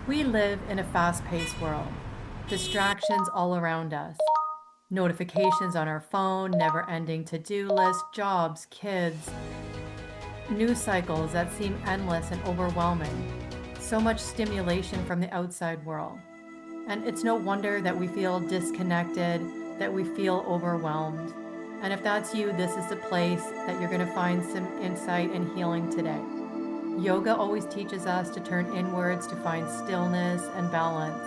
We live in a fast paced world, distractions all around us, notifications on our phone, never ending to do lists, jobs, kids, news cycles that seem endless and overwhelming, so much stimulation from the outside world. And it's no wonder that we feel disconnected, that we feel overwhelmed. And if that's you, this is the place that you're going to find some insight and healing today. Yoga always teaches us to turn inwards to find stillness and balance.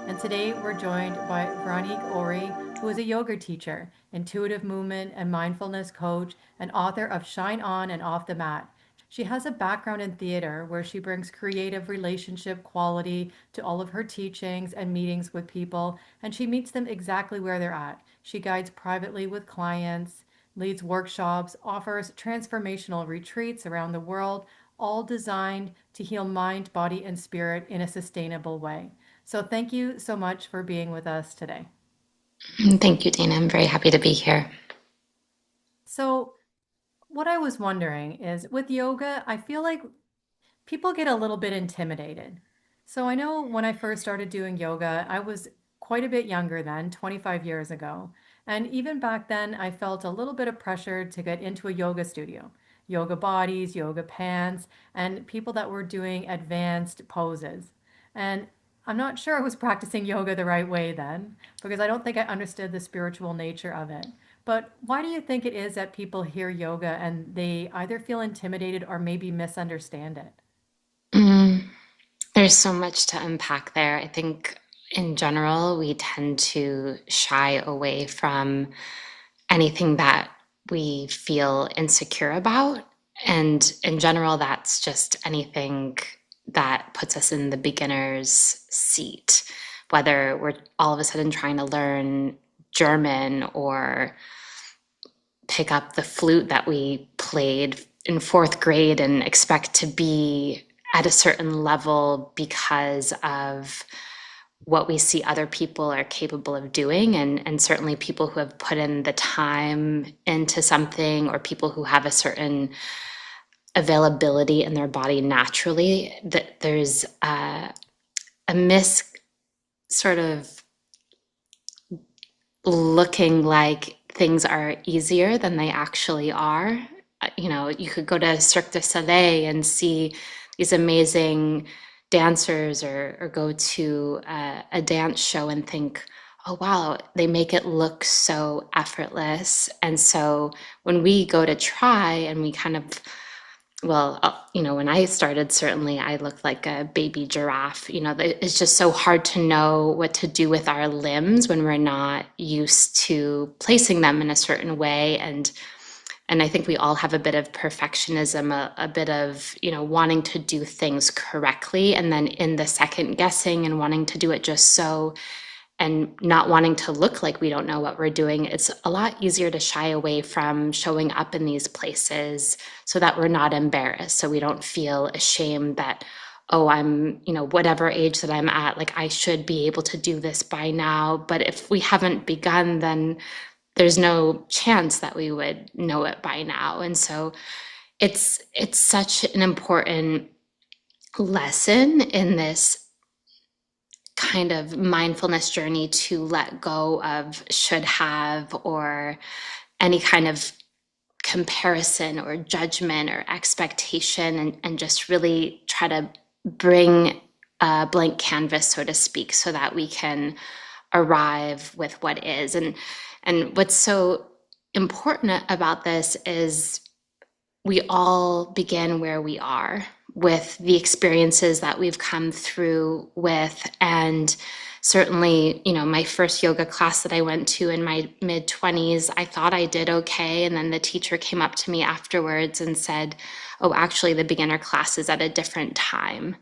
And today we're joined by Veronique Ory, who is a yoga teacher, intuitive movement and mindfulness coach, and author of Shine On and Off the Mat. She has a background in theater where she brings creative relationship quality to all of her teachings and meetings with people, and she meets them exactly where they're at. She guides privately with clients, leads workshops, offers transformational retreats around the world, all designed to heal mind, body, and spirit in a sustainable way. So, thank you so much for being with us today. Thank you, Dana. I'm very happy to be here. So, what I was wondering is with yoga, I feel like people get a little bit intimidated. So, I know when I first started doing yoga, I was quite a bit younger then, 25 years ago. And even back then, I felt a little bit of pressure to get into a yoga studio, yoga bodies, yoga pants, and people that were doing advanced poses. And I'm not sure I was practicing yoga the right way then, because I don't think I understood the spiritual nature of it. But why do you think it is that people hear yoga and they either feel intimidated or maybe misunderstand it? Mm, there's so much to unpack there. I think in general, we tend to shy away from anything that we feel insecure about. And in general, that's just anything that puts us in the beginner's seat, whether we're all of a sudden trying to learn German or pick up the flute that we played in fourth grade and expect to be at a certain level because of what we see other people are capable of doing, and certainly people who have put in the time into something, or people who have a certain availability in their body naturally, that there's a miss sort of looking like things are easier than they actually are. You know, you could go to Cirque du Soleil and see these amazing dancers, or go to a dance show and think, oh, wow, they make it look so effortless. And so when we go to try and we kind of, well, when I started, certainly I looked like a baby giraffe. It's just so hard to know what to do with our limbs when we're not used to placing them in a certain way. And I think we all have a bit of perfectionism, a bit of, wanting to do things correctly, and then in the second guessing and wanting to do it just so, and not wanting to look like we don't know what we're doing. It's a lot easier to shy away from showing up in these places so that we're not embarrassed, so we don't feel ashamed that, oh, I'm, whatever age that I'm at, like I should be able to do this by now. But if we haven't begun, then there's no chance that we would know it by now. And so it's such an important lesson in this kind of mindfulness journey to let go of should have, or any kind of comparison or judgment or expectation, and just really try to bring a blank canvas, so to speak, so that we can arrive with what is. And what's so important about this is we all begin where we are with the experiences that we've come through with. And certainly, my first yoga class that I went to in my mid 20s, I thought I did okay. And then the teacher came up to me afterwards and said, oh, actually, the beginner class is at a different time.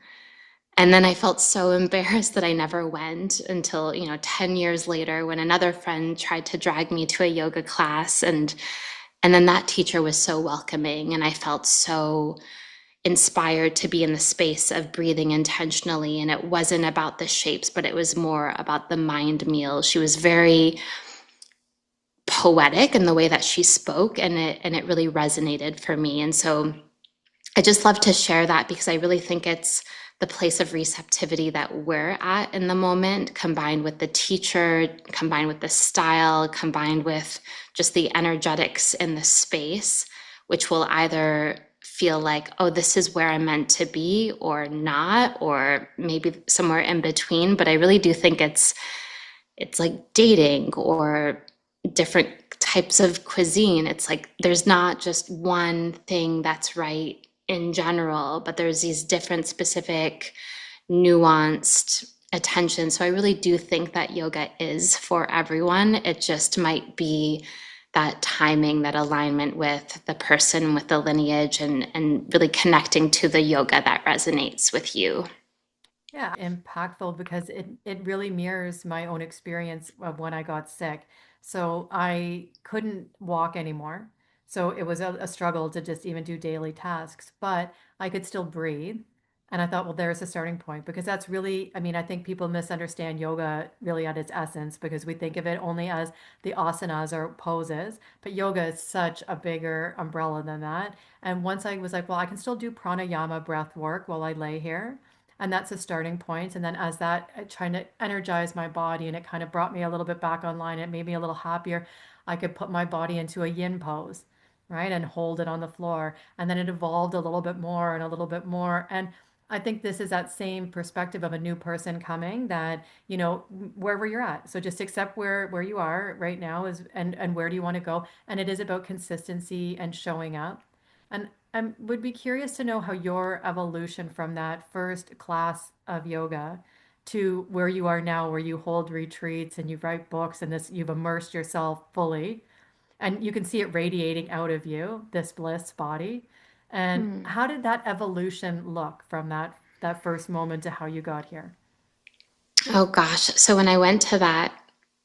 And then I felt so embarrassed that I never went until, 10 years later, when another friend tried to drag me to a yoga class. And then that teacher was so welcoming, and I felt so inspired to be in the space of breathing intentionally. And it wasn't about the shapes, but it was more about the mind meal. She was very poetic in the way that she spoke, and it really resonated for me. And so I just love to share that, because I really think it's the place of receptivity that we're at in the moment, combined with the teacher, combined with the style, combined with just the energetics in the space, which will either feel like, oh, this is where I'm meant to be, or not, or maybe somewhere in between. But I really do think it's like dating or different types of cuisine. It's like there's not just one thing that's right in general, but there's these different specific nuanced attention. So I really do think that yoga is for everyone. It just might be that timing, that alignment with the person, with the lineage, and really connecting to the yoga that resonates with you. Yeah, impactful because it really mirrors my own experience of when I got sick. So I couldn't walk anymore. So it was a struggle to just even do daily tasks, but I could still breathe. And I thought, well, there's a starting point because that's really, I mean, I think people misunderstand yoga really at its essence because we think of it only as the asanas or poses, but yoga is such a bigger umbrella than that. And once I was like, well, I can still do pranayama breath work while I lay here, and that's a starting point. And then as that trying to energize my body, and it kind of brought me a little bit back online, it made me a little happier. I could put my body into a yin pose, right, and hold it on the floor. And then it evolved a little bit more and a little bit more. And I think this is that same perspective of a new person coming, that, wherever you're at. So just accept where you are right now is, and where do you want to go? And it is about consistency and showing up. And I would be curious to know how your evolution from that first class of yoga to where you are now, where you hold retreats and you write books and this, you've immersed yourself fully and you can see it radiating out of you, this bliss body. And how did that evolution look from that first moment to how you got here? Oh gosh. So when I went to that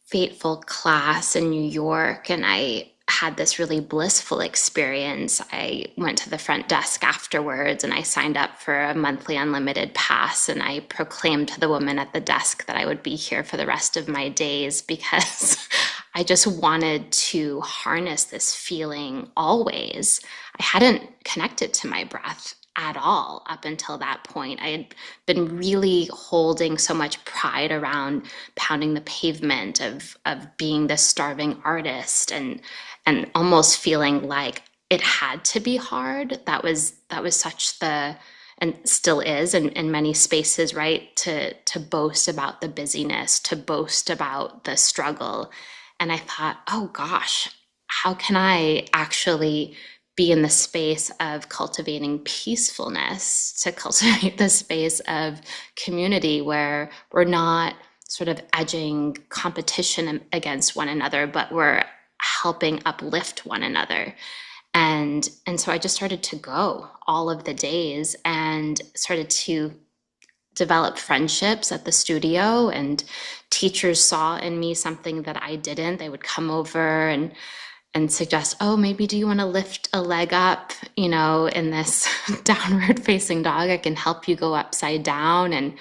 fateful class in New York and I had this really blissful experience, I went to the front desk afterwards and I signed up for a monthly unlimited pass. And I proclaimed to the woman at the desk that I would be here for the rest of my days because I just wanted to harness this feeling always. I hadn't connected to my breath at all up until that point. I had been really holding so much pride around pounding the pavement of being this starving artist and almost feeling like it had to be hard. That was such the, and still is in many spaces, right? To boast about the busyness, to boast about the struggle. And I thought, oh gosh, how can I actually be in the space of cultivating peacefulness, to cultivate the space of community where we're not sort of edging competition against one another, but we're helping uplift one another. And so I just started to go all of the days and started to develop friendships at the studio, and teachers saw in me something that I didn't. They would come over and suggest, oh, maybe do you want to lift a leg up, in this downward facing dog? I can help you go upside down. And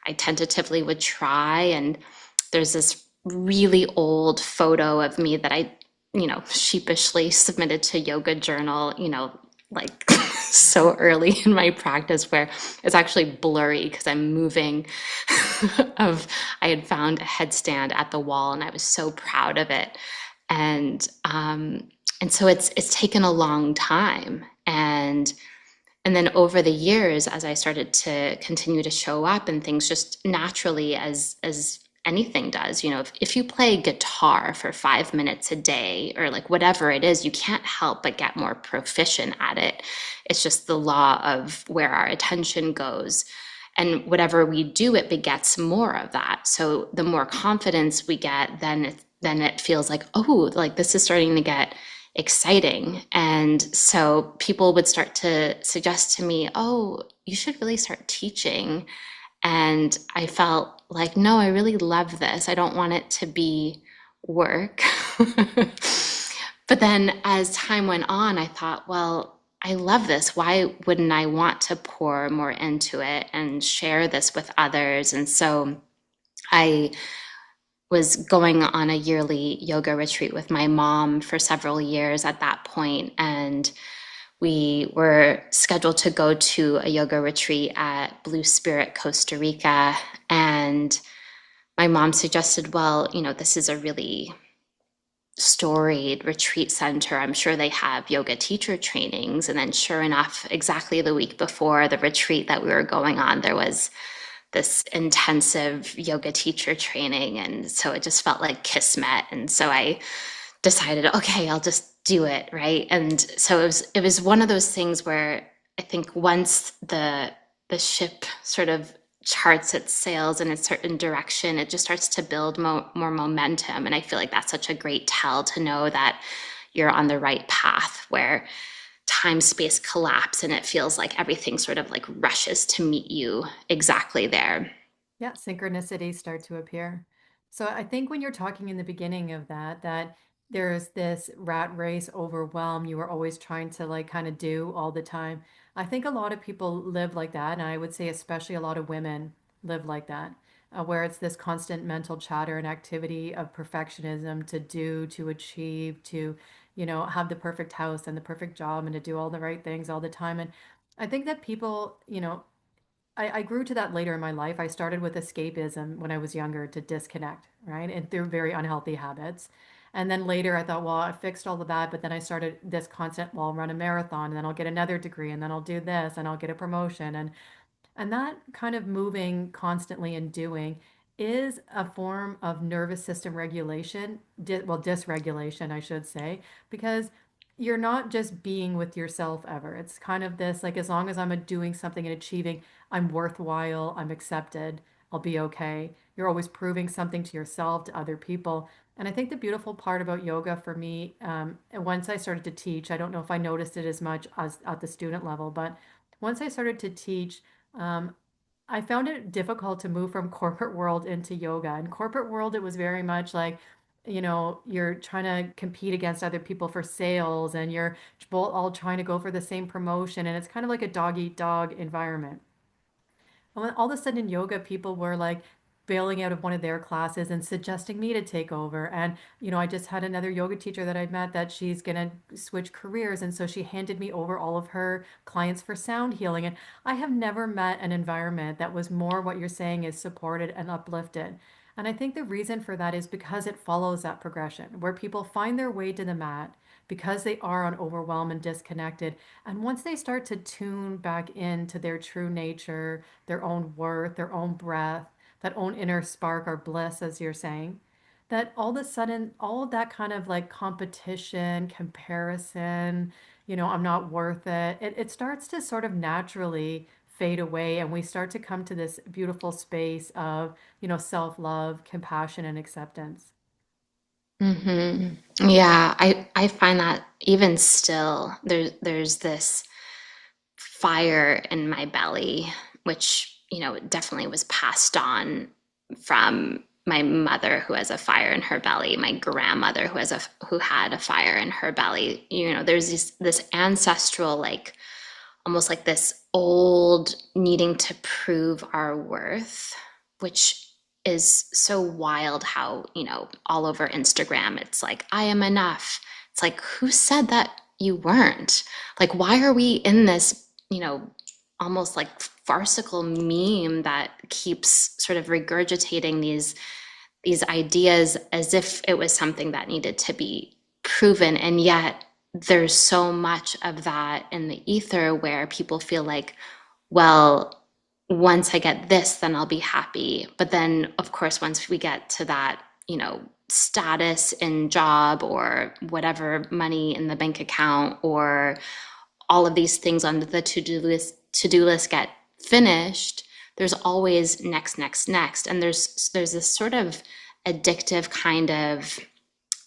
I tentatively would try. And there's this really old photo of me that I, sheepishly submitted to Yoga Journal, like so early in my practice, where it's actually blurry because I'm moving of I had found a headstand at the wall and I was so proud of it. And so it's taken a long time. And then over the years, as I started to continue to show up and things just naturally, as anything does, if you play guitar for 5 minutes a day or like whatever it is, you can't help but get more proficient at it. It's just the law of where our attention goes. And whatever we do, it begets more of that. So the more confidence we get, then it feels like, oh, like this is starting to get exciting. And so people would start to suggest to me, oh, you should really start teaching. And I felt like, no, I really love this. I don't want it to be work. But then as time went on, I thought, well, I love this. Why wouldn't I want to pour more into it and share this with others? And so I was going on a yearly yoga retreat with my mom for several years at that point, and we were scheduled to go to a yoga retreat at Blue Spirit, Costa Rica. And my mom suggested, well, this is a really storied retreat center. I'm sure they have yoga teacher trainings. And then, sure enough, exactly the week before the retreat that we were going on, there was this intensive yoga teacher training. And so it just felt like kismet. And so I decided, okay, I'll just do it, right? And so it was one of those things where I think once the ship sort of charts its sails in a certain direction, it just starts to build more momentum. And I feel like that's such a great tell to know that you're on the right path where time space collapse and it feels like everything sort of like rushes to meet you exactly there. Yeah, synchronicities start to appear. So I think when you're talking in the beginning of that, that there's this rat race overwhelm, you were always trying to like kind of do all the time. I think a lot of people live like that, and I would say especially a lot of women live like that, where it's this constant mental chatter and activity of perfectionism to do, to achieve, to, have the perfect house and the perfect job and to do all the right things all the time. And I think that people, I grew to that later in my life. I started with escapism when I was younger to disconnect, right? And through very unhealthy habits. And then later I thought, well, I fixed all of that. But then I started this constant, well, I'll run a marathon and then I'll get another degree and then I'll do this and I'll get a promotion. And that kind of moving constantly and doing is a form of nervous system regulation, dysregulation, I should say, because you're not just being with yourself ever. It's kind of this like, as long as I'm doing something and achieving, I'm worthwhile, I'm accepted, I'll be okay. You're always proving something to yourself, to other people. And I think the beautiful part about yoga for me, and once I started to teach, I don't know if I noticed it as much as at the student level, but once I started to teach, um, I found it difficult to move from corporate world into yoga. In corporate world, it was very much like, you're trying to compete against other people for sales and you're both all trying to go for the same promotion. And it's kind of like a dog eat dog environment. And when all of a sudden in yoga, people were like bailing out of one of their classes and suggesting me to take over. And, I just had another yoga teacher that I'd met that she's going to switch careers. And so she handed me over all of her clients for sound healing. And I have never met an environment that was more what you're saying is supported and uplifted. And I think the reason for that is because it follows that progression where people find their way to the mat because they are on overwhelmed and disconnected. And once they start to tune back into their true nature, their own worth, their own breath, that own inner spark or bliss, as you're saying, that all of a sudden, all of that kind of like competition, comparison, I'm not worth it, it starts to sort of naturally fade away. And we start to come to this beautiful space of, self love, compassion, and acceptance. Hmm. Yeah, I find that even still, there's this fire in my belly, which, definitely was passed on from my mother who has a fire in her belly, my grandmother who had a fire in her belly. There's this ancestral, like almost like this old needing to prove our worth, which is so wild how, all over Instagram, it's like, I am enough. It's like, who said that you weren't? Like, why are we in this, almost like farcical meme that keeps sort of regurgitating these ideas as if it was something that needed to be proven. And yet there's so much of that in the ether where people feel like, well, once I get this, then I'll be happy. But then, of course, once we get to that, status in job or whatever money in the bank account or all of these things on the to-do list get finished, there's always next, next, next. And there's this sort of addictive kind of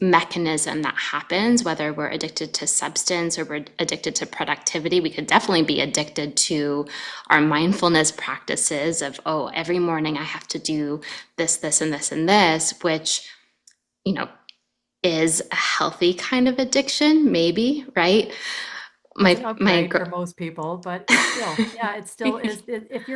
mechanism that happens, whether we're addicted to substance or we're addicted to productivity. We could definitely be addicted to our mindfulness practices of, oh, every morning I have to do this, this, and this, and this, which, you know, is a healthy kind of addiction, maybe, right? It's an my upgrade for most people, but it's still, yeah, it still is. If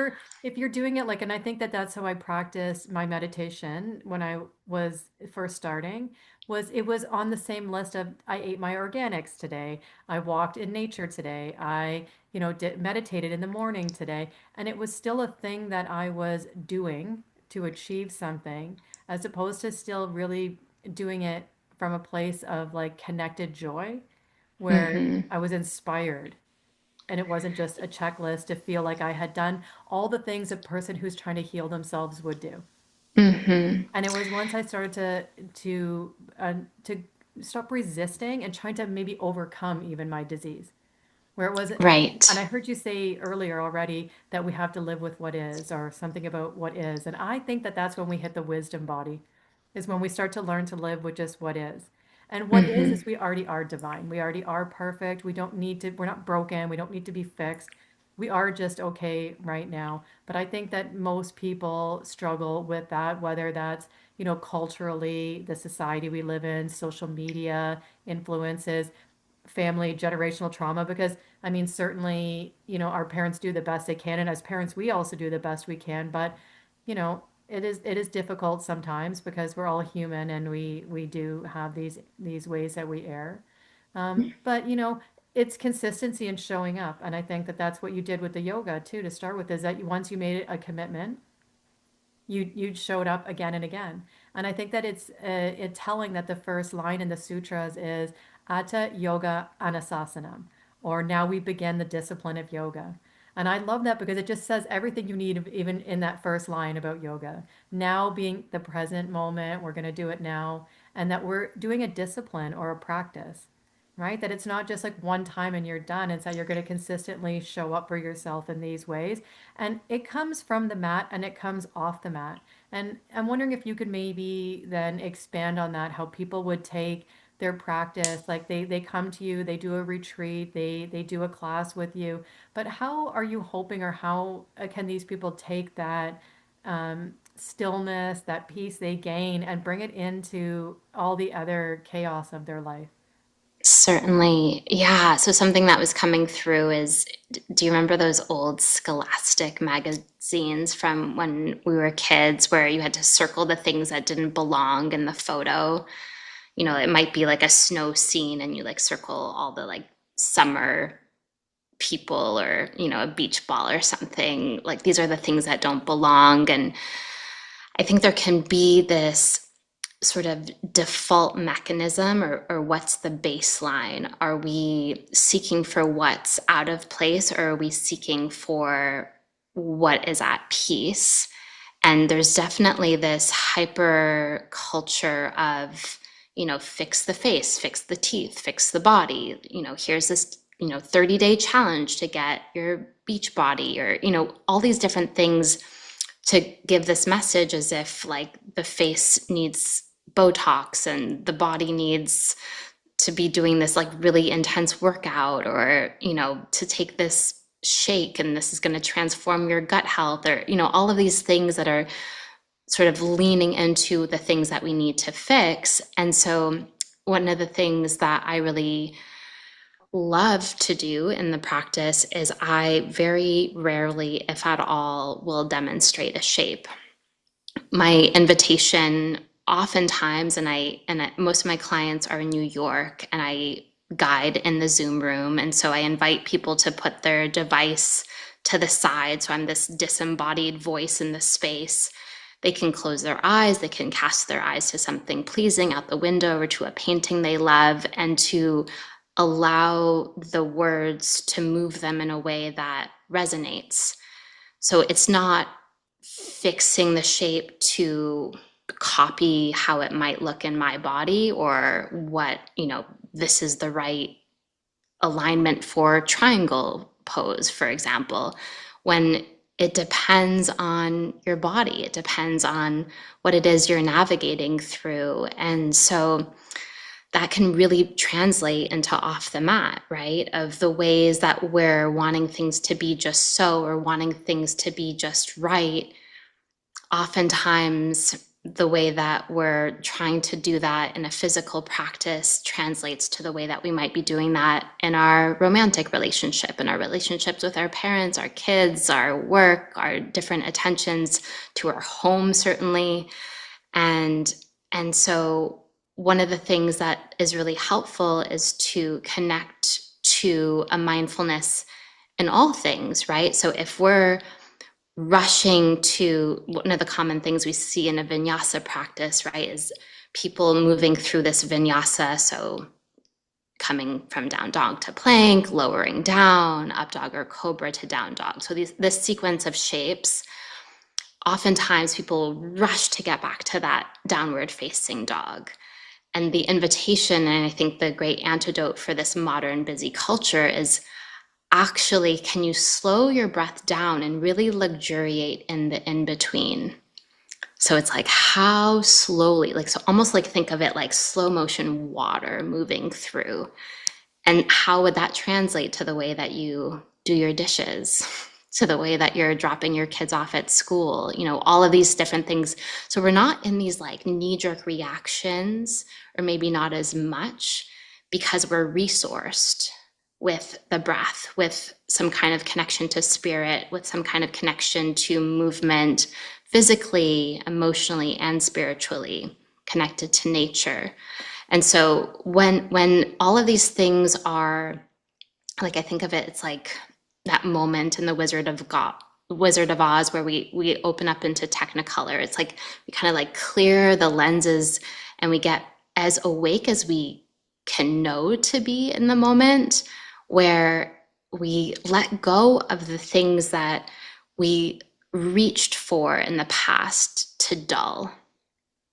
you're doing it like, and I think that that's how I practiced my meditation when I was first starting, was it was on the same list of I ate my organics today, I walked in nature today, I, meditated in the morning today, and it was still a thing that I was doing to achieve something, as opposed to still really doing it from a place of like connected joy where hmm I was inspired and it wasn't just a checklist to feel like I had done all the things a person who's trying to heal themselves would do. hmm And it was once I started to stop resisting and trying to maybe overcome even my disease, where it wasn't. And Right. I heard you say earlier already that we have to live with what is, or something about what is. And I think that that's when we hit the wisdom body, is when we start to learn to live with just what is. And what is hmm we already are divine. We already are perfect. We don't need to, we're not broken. We don't need to be fixed. We are just okay right now. But I think that most people struggle with that, whether that's, culturally, the society we live in, social media influences, family generational trauma, because I mean certainly our parents do the best they can, and as parents we also do the best we can, but it is difficult sometimes because we're all human and we do have these ways that we err, but it's consistency and showing up, and I think that that's what you did with the yoga too to start with, is that once you made it a commitment, you showed up again and again. And I think that it's telling that the first line in the sutras is Atta Yoga Anasasanam, or now we begin the discipline of yoga. And I love that because it just says everything you need, even in that first line about yoga. Now being the present moment, we're going to do it now, and that we're doing a discipline or a practice, right? That it's not just like one time and you're done. It's that you're going to consistently show up for yourself in these ways. And it comes from the mat and it comes off the mat. And I'm wondering if you could maybe then expand on that, how people would take their practice, like they come to you, they do a retreat, they do a class with you, but how are you hoping, or how can these people take that stillness, that peace they gain, and bring it into all the other chaos of their life? Certainly. Yeah. So something that was coming through is, do you remember those old Scholastic magazines from when we were kids where you had to circle the things that didn't belong in the photo? It might be like a snow scene and you like circle all the like summer people, or, a beach ball or something. Like these are the things that don't belong. And I think there can be this sort of default mechanism, or what's the baseline? Are we seeking for what's out of place, or are we seeking for what is at peace? And there's definitely this hyper culture of, fix the face, fix the teeth, fix the body. Here's this, 30-day challenge to get your beach body, or, all these different things to give this message as if like the face needs Botox and the body needs to be doing this like really intense workout, or, to take this shake and this is going to transform your gut health, or, all of these things that are sort of leaning into the things that we need to fix. And so one of the things that I really love to do in the practice is I very rarely, if at all, will demonstrate a shape. My invitation oftentimes, most of my clients are in New York, and I guide in the Zoom room, and so I invite people to put their device to the side, so I'm this disembodied voice in the space. They can close their eyes, they can cast their eyes to something pleasing out the window, or to a painting they love, and to allow the words to move them in a way that resonates. So it's not fixing the shape to copy how it might look in my body, or what, this is the right alignment for triangle pose, for example, when it depends on your body. It depends on what it is you're navigating through. And so that can really translate into off the mat, right? Of the ways that we're wanting things to be just so, or wanting things to be just right. Oftentimes the way that we're trying to do that in a physical practice translates to the way that we might be doing that in our romantic relationship, in our relationships with our parents, our kids, our work, our different attentions to our home, certainly. And and so one of the things that is really helpful is to connect to a mindfulness in all things, right? So if we're rushing to, one of the common things we see in a vinyasa practice, right, is people moving through this vinyasa. So coming from down dog to plank, lowering down, up dog or cobra to down dog. So this sequence of shapes, oftentimes people rush to get back to that downward facing dog. And the invitation, and I think the great antidote for this modern busy culture is actually, can you slow your breath down and really luxuriate in the in between? So it's like how slowly, like, so almost like think of it like slow motion water moving through. And how would that translate to the way that you do your dishes, to the way that you're dropping your kids off at school, all of these different things. So we're not in these like knee jerk reactions, or maybe not as much, because we're resourced with the breath, with some kind of connection to spirit, with some kind of connection to movement, physically, emotionally, and spiritually connected to nature. And so when all of these things are, like, I think of it, it's like that moment in the Wizard of Oz, where we open up into Technicolor. It's like we kind of like clear the lenses and we get as awake as we can know to be in the moment, where we let go of the things that we reached for in the past to dull,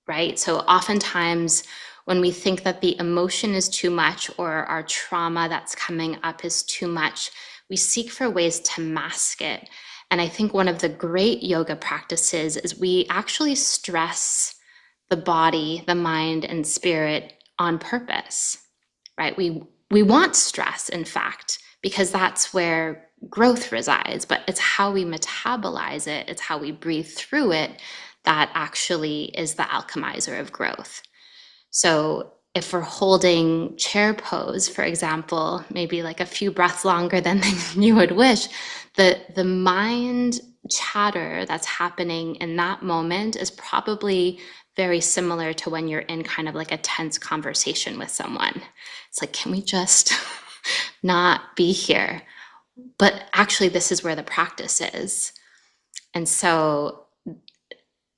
right? So oftentimes when we think that the emotion is too much, or our trauma that's coming up is too much, we seek for ways to mask it. And I think one of the great yoga practices is we actually stress the body, the mind, and spirit on purpose, right? We want stress, in fact, because that's where growth resides, but it's how we metabolize it, it's how we breathe through it, that actually is the alchemizer of growth. So if we're holding chair pose, for example, maybe like a few breaths longer than you would wish, the mind chatter that's happening in that moment is probably very similar to when you're in kind of like a tense conversation with someone. It's like, can we just not be here? But actually, this is where the practice is. And so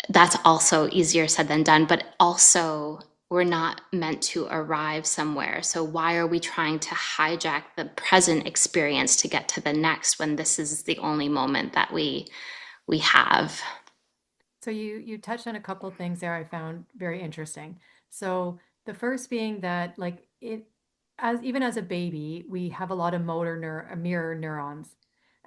that's also easier said than done, but also we're not meant to arrive somewhere. So why are we trying to hijack the present experience to get to the next, when this is the only moment that we have? So you touched on a couple things there I found very interesting. So the first being that like it as even as a baby, we have a lot of mirror neurons.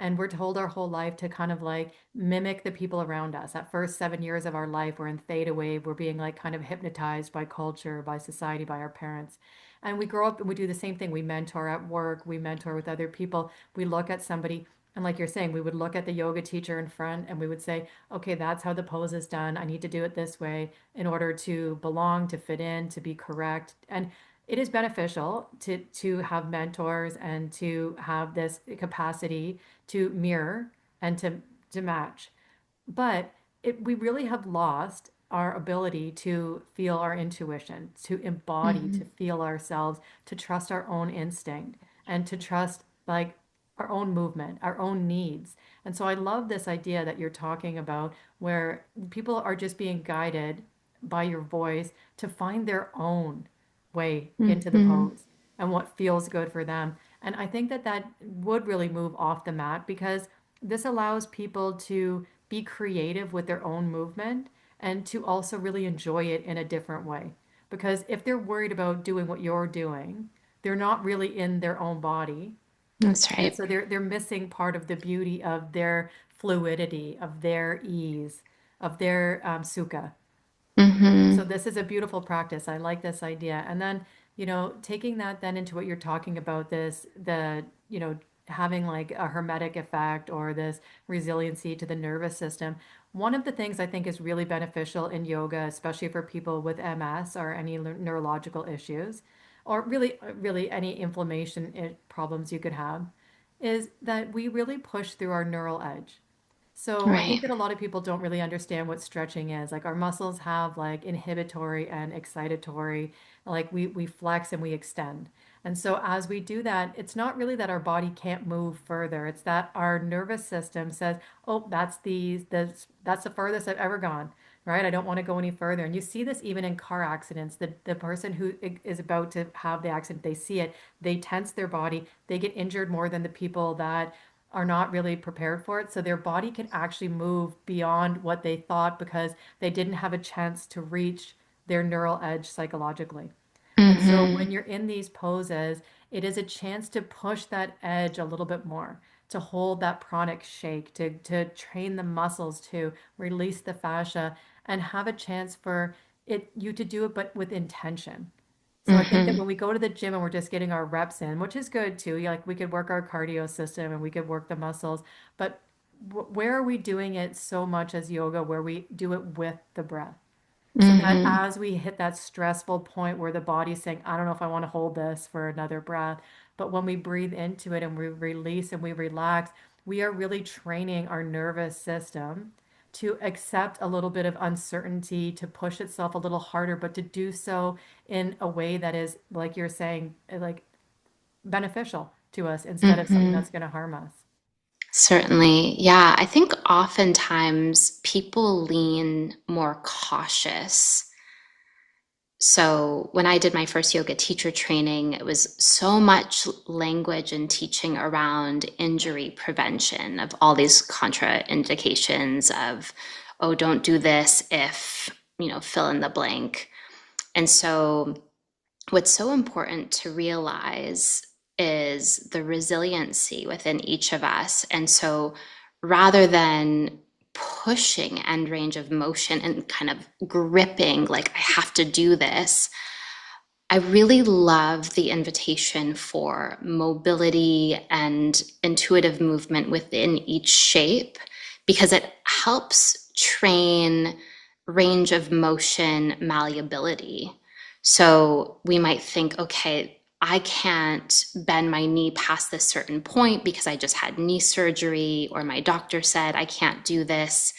And we're told our whole life to kind of like mimic the people around us. That first 7 years of our life, we're in theta wave. We're being like kind of hypnotized by culture, by society, by our parents. And we grow up and we do the same thing. We mentor at work, we mentor with other people. We look at somebody, and like you're saying, we would look at the yoga teacher in front and we would say, okay, that's how the pose is done. I need to do it this way in order to belong, to fit in, to be correct. And it is beneficial to have mentors and to have this capacity to mirror and to match. But we really have lost our ability to feel our intuition, to embody, to Mhm. feel ourselves, to trust our own instinct, and to trust like our own movement, our own needs. And so I love this idea that you're talking about where people are just being guided by your voice to find their own way into the Mhm. pose and what feels good for them. And I think that that would really move off the mat because this allows people to be creative with their own movement and to also really enjoy it in a different way. Because if they're worried about doing what you're doing, they're not really in their own body. That's And right. so they're missing part of the beauty of their fluidity, of their ease, of their sukha. So Mhm. this is a beautiful practice. I like this idea. And then, taking that then into what you're talking about, this, the, having like a hermetic effect or this resiliency to the nervous system. One of the things I think is really beneficial in yoga, especially for people with MS or any neurological issues, or really any inflammation problems you could have, is that we really push through our neural edge. So I think Right. that a lot of people don't really understand what stretching is. Like our muscles have like inhibitory and excitatory, like we flex and we extend. And so as we do that, it's not really that our body can't move further. It's that our nervous system says, "Oh, that's the furthest I've ever gone." Right? I don't want to go any further. And you see this even in car accidents. The person who is about to have the accident, they see it, they tense their body, they get injured more than the people that are not really prepared for it. So their body can actually move beyond what they thought because they didn't have a chance to reach their neural edge psychologically. And so when Mm-hmm. you're in these poses, it is a chance to push that edge a little bit more, to hold that pranic shake, to train the muscles to release the fascia and have a chance for you to do it, but with intention. So I think that Mm-hmm. when we go to the gym and we're just getting our reps in, which is good too, like we could work our cardio system and we could work the muscles, but where are we doing it so much as yoga where we do it with the breath? So that Mm-hmm. as we hit that stressful point where the body's saying, I don't know if I want to hold this for another breath, but when we breathe into it and we release and we relax, we are really training our nervous system to accept a little bit of uncertainty, to push itself a little harder, but to do so in a way that is, like you're saying, like beneficial to us instead of something Mm-hmm. that's going to harm us. Certainly. Yeah. I think oftentimes people lean more cautious. So when I did my first yoga teacher training, it was so much language and teaching around injury prevention of all these contraindications of, oh, don't do this if, fill in the blank. And so what's so important to realize is the resiliency within each of us. And so rather than pushing end range of motion and kind of gripping, like, I have to do this, I really love the invitation for mobility and intuitive movement within each shape because it helps train range of motion malleability. So we might think, okay, I can't bend my knee past this certain point because I just had knee surgery, or my doctor said I can't do this.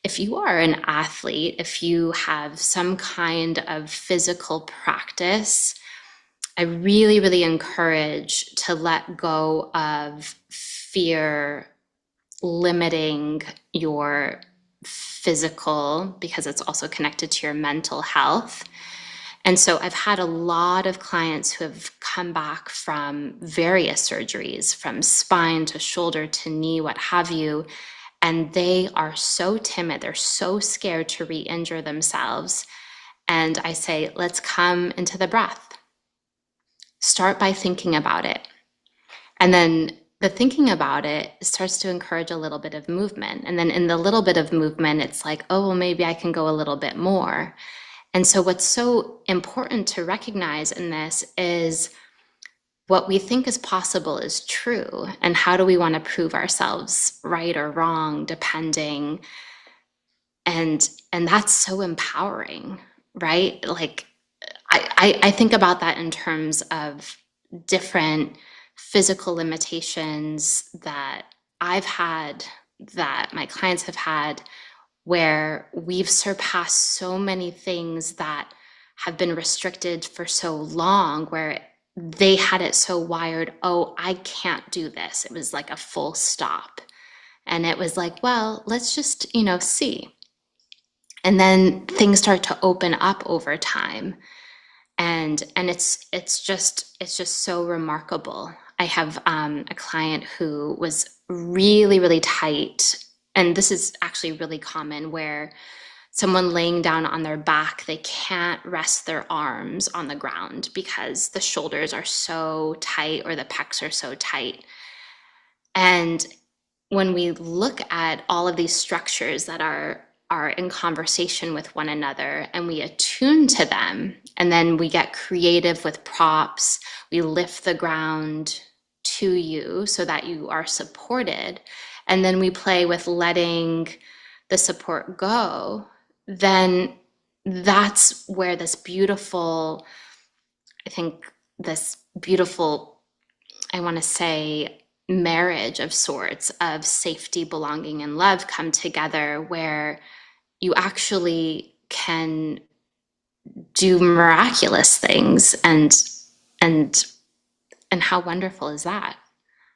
If you are an athlete, if you have some kind of physical practice, I really, really encourage to let go of fear limiting your physical because it's also connected to your mental health. And so I've had a lot of clients who have come back from various surgeries, from spine to shoulder to knee, what have you, and they are so timid. They're so scared to re injure themselves. And I say, let's come into the breath. Start by thinking about it. And then the thinking about it starts to encourage a little bit of movement. And then in the little bit of movement, it's like, oh, well, maybe I can go a little bit more. And so, what's so important to recognize in this is what we think is possible is true. And how do we want to prove ourselves right or wrong, depending? And that's so empowering, right? Like, I think about that in terms of different physical limitations that I've had, that my clients have had, where we've surpassed so many things that have been restricted for so long, where they had it so wired, oh, I can't do this. It was like a full stop. And it was like, well, let's just, see. And then things start to open up over time. And it's just so remarkable. I have a client who was really, really tight, and this is actually really common, where someone laying down on their back, they can't rest their arms on the ground because the shoulders are so tight or the pecs are so tight. And when we look at all of these structures that are in conversation with one another and we attune to them, and then we get creative with props, we lift the ground to you so that you are supported, and then we play with letting the support go, then that's where this beautiful, I think, this beautiful, I want to say, marriage of sorts of safety, belonging, and love come together, where you actually can do miraculous things. And and how wonderful is that?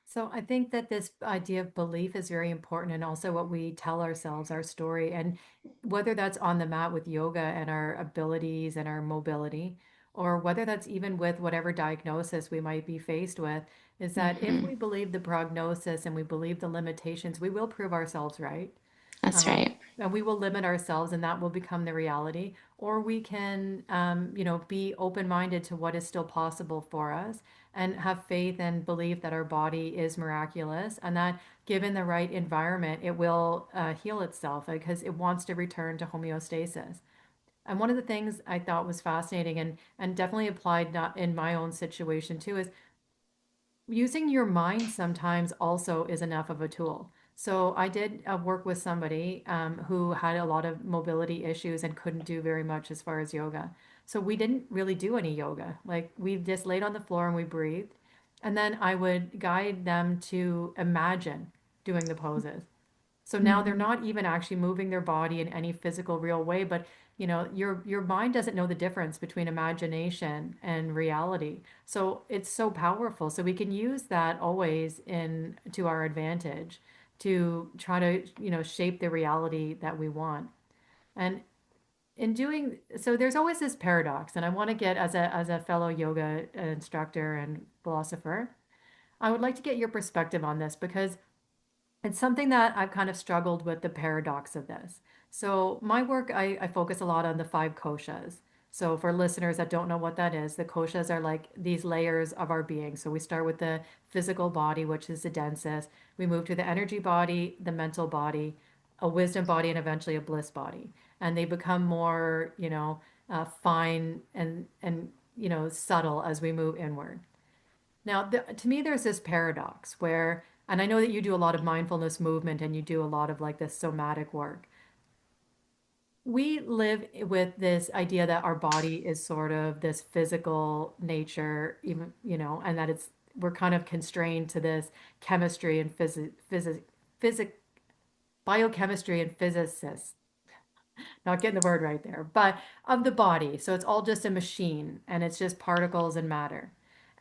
So I think that this idea of belief is very important, and also what we tell ourselves, our story, and whether that's on the mat with yoga and our abilities and our mobility, or whether that's even with whatever diagnosis we might be faced with, is that if Hmm. we believe the prognosis and we believe the limitations, we will prove ourselves right. That's right. And we will limit ourselves, and that will become the reality. Or we can, be open-minded to what is still possible for us, and have faith and belief that our body is miraculous, and that given the right environment, it will heal itself because it wants to return to homeostasis. And one of the things I thought was fascinating, and definitely applied not in my own situation too, is using your mind sometimes also is enough of a tool. So I did work with somebody who had a lot of mobility issues and couldn't do very much as far as yoga. So we didn't really do any yoga. Like, we just laid on the floor and we breathed. And then I would guide them to imagine doing the poses. So now they're Mhm. not even actually moving their body in any physical real way, but your mind doesn't know the difference between imagination and reality. So it's so powerful. So we can use that always in to our advantage to try to, shape the reality that we want. And in doing so, there's always this paradox, and I want to get, as a fellow yoga instructor and philosopher, I would like to get your perspective on this, because it's something that I've kind of struggled with, the paradox of this. So, my work, I focus a lot on the five koshas. So, for listeners that don't know what that is, the koshas are like these layers of our being. So, we start with the physical body, which is the densest. We move to the energy body, the mental body, a wisdom body, and eventually a bliss body. And they become more, fine and subtle as we move inward. Now, to me, there's this paradox where, and I know that you do a lot of mindfulness movement and you do a lot of like this somatic work. We live with this idea that our body is sort of this physical nature, even, and that we're kind of constrained to this chemistry and physics, biochemistry and physicists, not getting the word right there, but of the body. So it's all just a machine, and it's just particles and matter.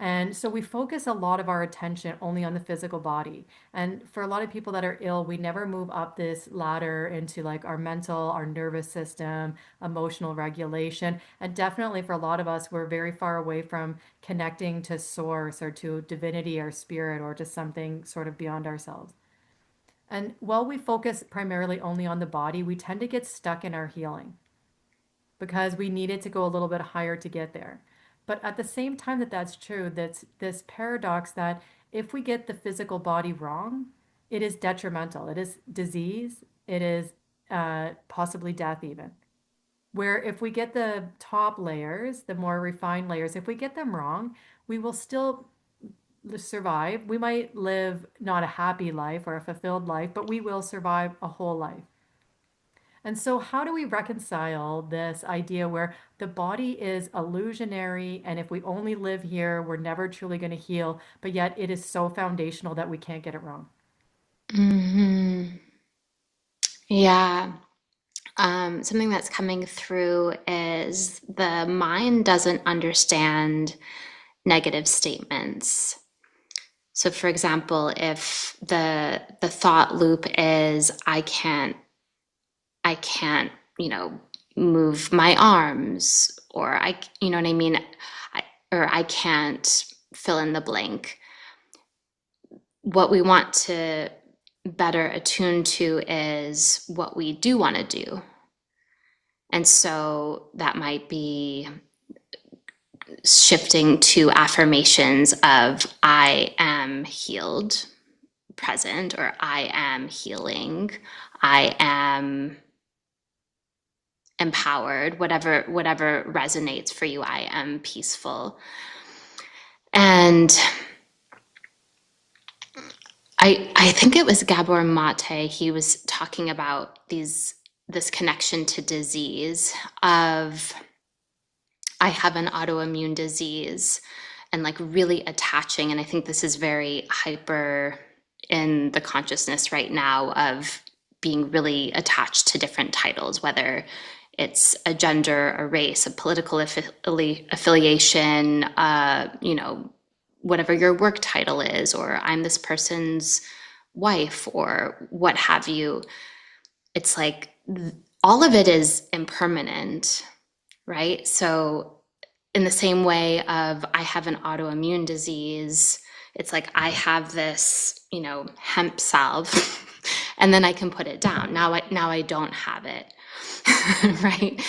And so we focus a lot of our attention only on the physical body. And for a lot of people that are ill, we never move up this ladder into like our mental, our nervous system, emotional regulation. And definitely for a lot of us, we're very far away from connecting to source or to divinity or spirit or to something sort of beyond ourselves. And while we focus primarily only on the body, we tend to get stuck in our healing because we needed to go a little bit higher to get there. But at the same time that that's true, that's this paradox that if we get the physical body wrong, it is detrimental. It is disease. It is possibly death, even. Where if we get the top layers, the more refined layers, if we get them wrong, we will still survive. We might live not a happy life or a fulfilled life, but we will survive a whole life. And so, how do we reconcile this idea where the body is illusionary, and if we only live here, we're never truly going to heal, but yet it is so foundational that we can't get it wrong? Hmm. Yeah. Something that's coming through is the mind doesn't understand negative statements. So, for example, if the thought loop is I can't, you know, move my arms, or you know what I mean, or I can't fill in the blank. What we want to better attune to is what we do want to do. And so that might be shifting to affirmations of I am healed, present, or I am healing, I am empowered, whatever resonates for you. I am peaceful. And I think it was Gabor Mate. He was talking about this connection to disease of I have an autoimmune disease and like really attaching. And I think this is very hyper in the consciousness right now of being really attached to different titles, whether it's a gender, a race, a political affiliation, whatever your work title is, or I'm this person's wife, or what have you. It's like all of it is impermanent, right? So in the same way of I have an autoimmune disease, it's like I have this, hemp salve and then I can put it down. Now I don't have it. Right?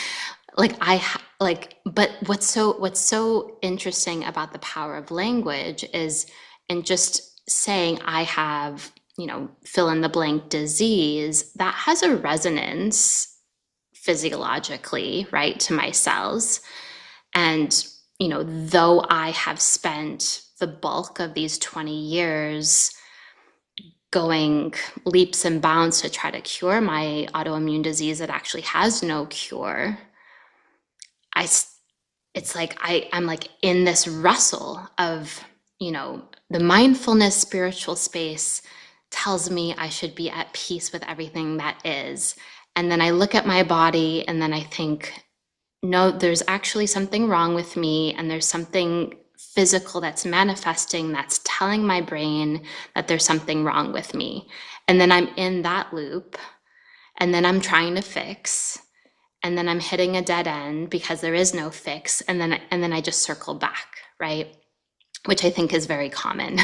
But what's so interesting about the power of language is in just saying I have, fill in the blank disease, that has a resonance physiologically, right, to my cells. And, though I have spent the bulk of these 20 years going leaps and bounds to try to cure my autoimmune disease that actually has no cure, I, it's like I'm like in this wrestle of, the mindfulness spiritual space tells me I should be at peace with everything that is. And then I look at my body and then I think, no, there's actually something wrong with me, and there's something physical that's manifesting that's telling my brain that there's something wrong with me. And then I'm in that loop, and then I'm trying to fix, and then I'm hitting a dead end because there is no fix, and then I just circle back, right? Which I think is very common,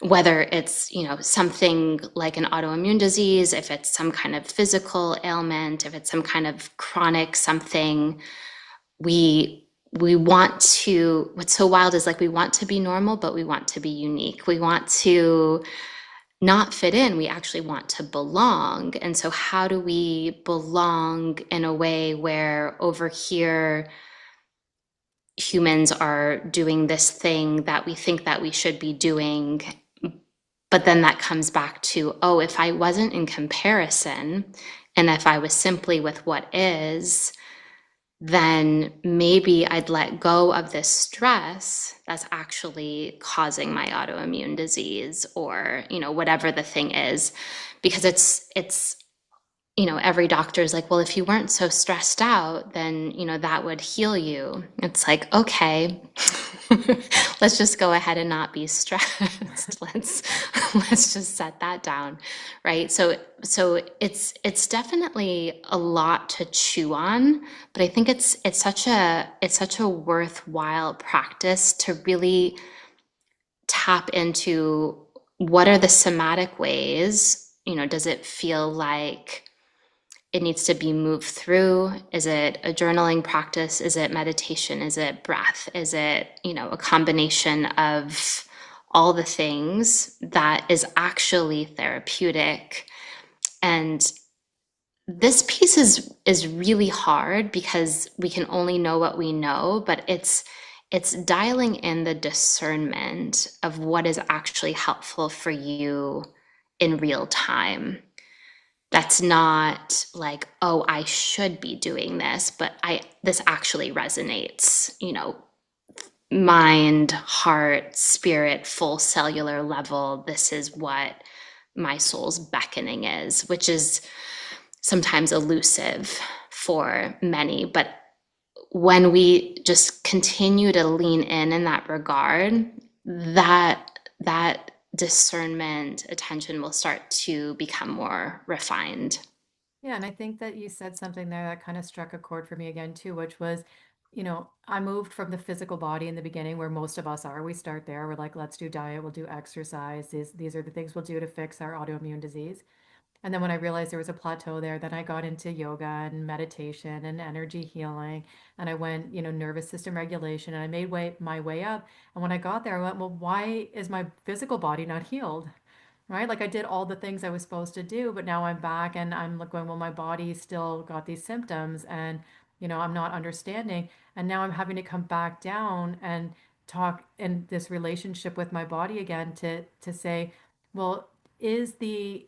whether it's, something like an autoimmune disease, if it's some kind of physical ailment, if it's some kind of chronic something, we want to, what's so wild is like we want to be normal, but we want to be unique. We want to not fit in. We actually want to belong. And so how do we belong in a way where over here humans are doing this thing that we think that we should be doing, but then that comes back to, oh, if I wasn't in comparison and if I was simply with what is, then maybe I'd let go of this stress that's actually causing my autoimmune disease, or, whatever the thing is, because it's every doctor is like, well, if you weren't so stressed out, then, that would heal you. It's like, okay, let's just go ahead and not be stressed. Let's just set that down, right? So it's definitely a lot to chew on, but I think it's such a worthwhile practice to really tap into what are the somatic ways, does it feel like it needs to be moved through? Is it a journaling practice? Is it meditation? Is it breath? Is it, a combination of all the things that is actually therapeutic? And this piece is really hard because we can only know what we know, but it's dialing in the discernment of what is actually helpful for you in real time. That's not like, oh, I should be doing this, but this actually resonates, mind, heart, spirit, full cellular level. This is what my soul's beckoning is, which is sometimes elusive for many. But when we just continue to lean in that regard, that discernment, attention will start to become more refined. Yeah, and I think that you said something there that kind of struck a chord for me again too, which was, I moved from the physical body in the beginning where most of us are. We start there. We're like, let's do diet, we'll do exercise. These are the things we'll do to fix our autoimmune disease. And then when I realized there was a plateau there, then I got into yoga and meditation and energy healing. And I went, nervous system regulation, and I made my way up. And when I got there, I went, well, why is my physical body not healed? Right? Like I did all the things I was supposed to do, but now I'm back and I'm like going, well, my body still got these symptoms and, I'm not understanding. And now I'm having to come back down and talk in this relationship with my body again to say, well, is the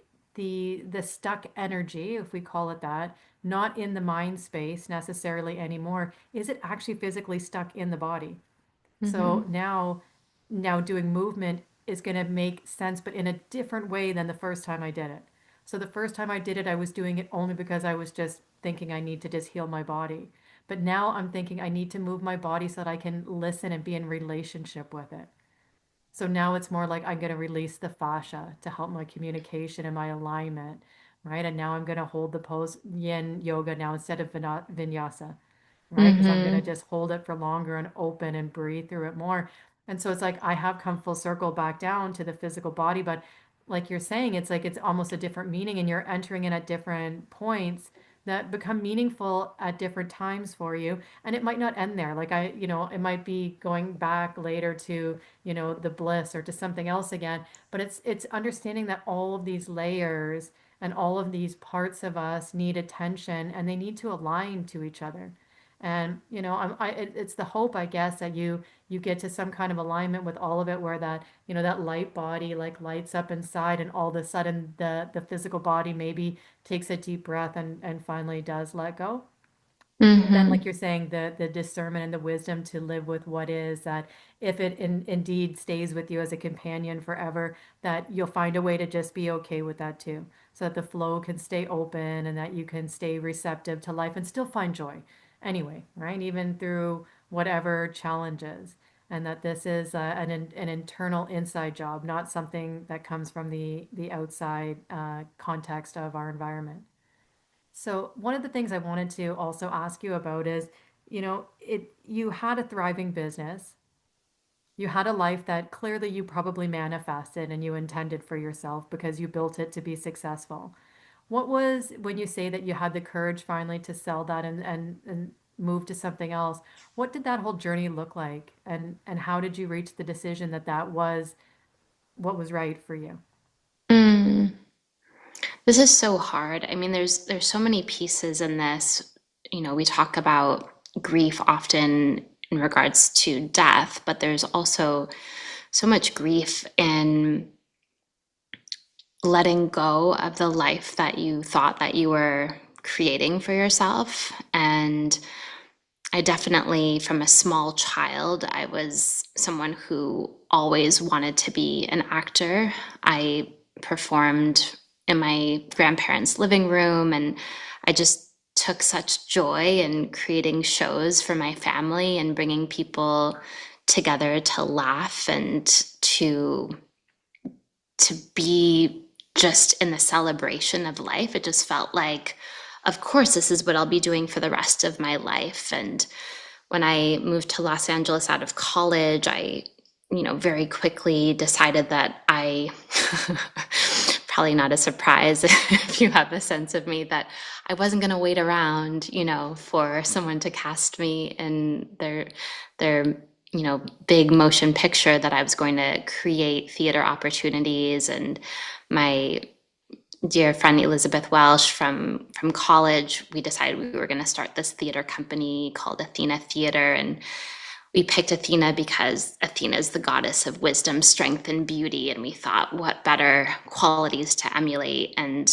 stuck energy, if we call it that, not in the mind space necessarily anymore? Is it actually physically stuck in the body? So Mm-hmm. now doing movement is going to make sense, but in a different way than the first time I did it. So the first time I did it, I was doing it only because I was just thinking I need to just heal my body. But now I'm thinking I need to move my body so that I can listen and be in relationship with it. So now it's more like I'm going to release the fascia to help my communication and my alignment, right? And now I'm going to hold the pose yin yoga now instead of vinyasa, right? Because I'm going to Mm-hmm. just hold it for longer and open and breathe through it more. And so it's like I have come full circle back down to the physical body, but like you're saying, it's like it's almost a different meaning and you're entering in at different points that become meaningful at different times for you. And it might not end there. Like it might be going back later to, the bliss or to something else again. But it's understanding that all of these layers and all of these parts of us need attention and they need to align to each other. And it's the hope, I guess, that you get to some kind of alignment with all of it, where that light body like lights up inside, and all of a sudden the physical body maybe takes a deep breath and finally does let go. And then, Mm-hmm. like you're saying, the discernment and the wisdom to live with what is, that if it indeed stays with you as a companion forever, that you'll find a way to just be okay with that too, so that the flow can stay open and that you can stay receptive to life and still find joy anyway, right? Even through whatever challenges. And that this is an internal inside job, not something that comes from the outside context of our environment. So one of the things I wanted to also ask you about is, you had a thriving business. You had a life that clearly you probably manifested and you intended for yourself because you built it to be successful. What was, when you say that you had the courage finally to sell that and move to something else, what did that whole journey look like? And how did you reach the decision that that was what was right for you? Mm. This is so hard. I mean, there's so many pieces in this. You know, we talk about grief often in regards to death, but there's also so much grief in letting go of the life that you thought that you were creating for yourself. And I definitely, from a small child, I was someone who always wanted to be an actor. I performed in my grandparents' living room, and I just took such joy in creating shows for my family and bringing people together to laugh and to be just in the celebration of life. It just felt like, of course, this is what I'll be doing for the rest of my life. And when I moved to Los Angeles out of college, I, very quickly decided that I, probably not a surprise if you have a sense of me, that I wasn't going to wait around, for someone to cast me in their, big motion picture, that I was going to create theater opportunities. And my dear friend Elizabeth Welsh from college, we decided we were going to start this theater company called Athena Theater. And we picked Athena because Athena is the goddess of wisdom, strength, and beauty. And we thought, what better qualities to emulate and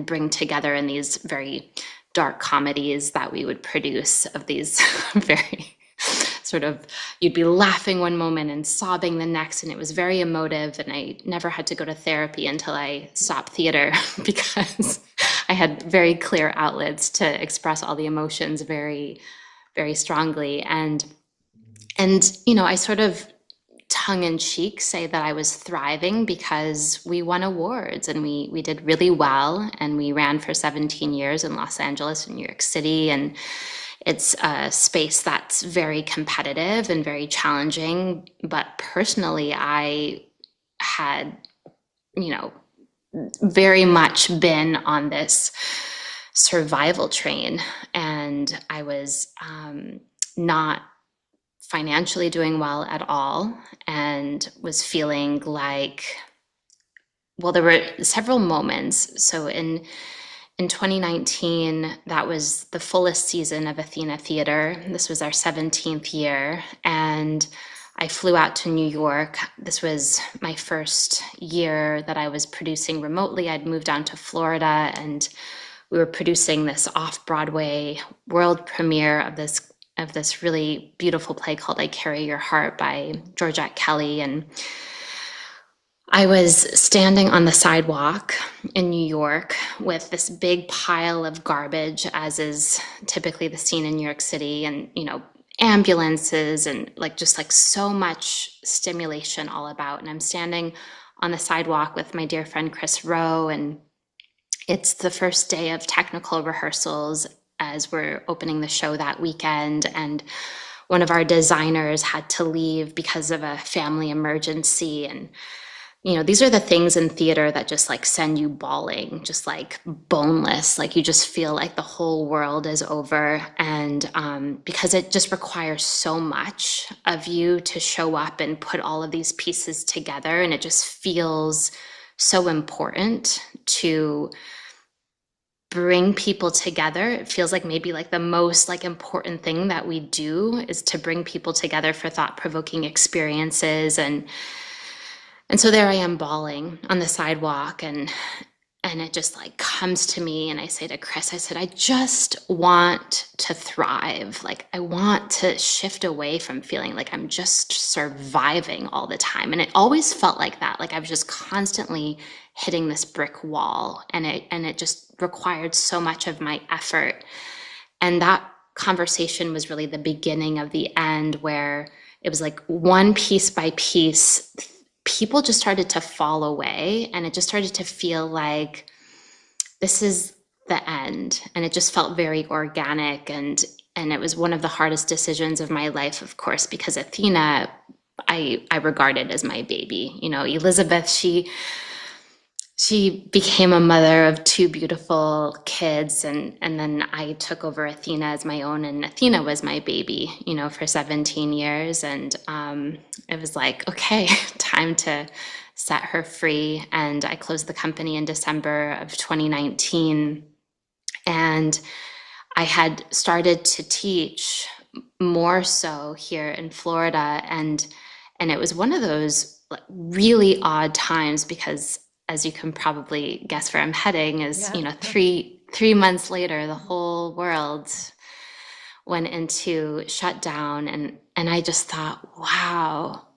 bring together in these very dark comedies that we would produce, of these very sort of, you'd be laughing one moment and sobbing the next, and it was very emotive. And I never had to go to therapy until I stopped theater because I had very clear outlets to express all the emotions very, very strongly. And I sort of tongue in cheek say that I was thriving because we won awards and we did really well, and we ran for 17 years in Los Angeles and New York City. And it's a space that's very competitive and very challenging. But personally, I had, you know, very much been on this survival train, and I was not financially doing well at all, and was feeling like, well, there were several moments. So in 2019, that was the fullest season of Athena Theater. This was our 17th year. And I flew out to New York. This was my first year that I was producing remotely. I'd moved down to Florida, and we were producing this off-Broadway world premiere of this really beautiful play called I Carry Your Heart by Georgette Kelly. And I was standing on the sidewalk in New York with this big pile of garbage, as is typically the scene in New York City, and, ambulances and just like so much stimulation all about. And I'm standing on the sidewalk with my dear friend Chris Rowe, and it's the first day of technical rehearsals as we're opening the show that weekend. And one of our designers had to leave because of a family emergency. And these are the things in theater that just like send you bawling, just like boneless, like you just feel like the whole world is over. And because it just requires so much of you to show up and put all of these pieces together, and it just feels so important to bring people together. It feels like maybe like the most like important thing that we do is to bring people together for thought-provoking experiences. And so there I am bawling on the sidewalk, and it just like comes to me, and I say to Chris, I said, I just want to thrive. Like I want to shift away from feeling like I'm just surviving all the time. And it always felt like that. Like I was just constantly hitting this brick wall, and it just required so much of my effort. And that conversation was really the beginning of the end, where it was like one piece by piece, people just started to fall away, and it just started to feel like this is the end. And it just felt very organic. And it was one of the hardest decisions of my life, of course, because Athena, I regarded as my baby. Elizabeth, she became a mother of two beautiful kids, and then I took over Athena as my own, and Athena was my baby, for 17 years. And it was like, okay, time to set her free. And I closed the company in December of 2019. And I had started to teach more so here in Florida. And it was one of those really odd times, because as you can probably guess where I'm heading is, Yeah. 3 months later, the whole world went into shutdown. And I just thought, wow,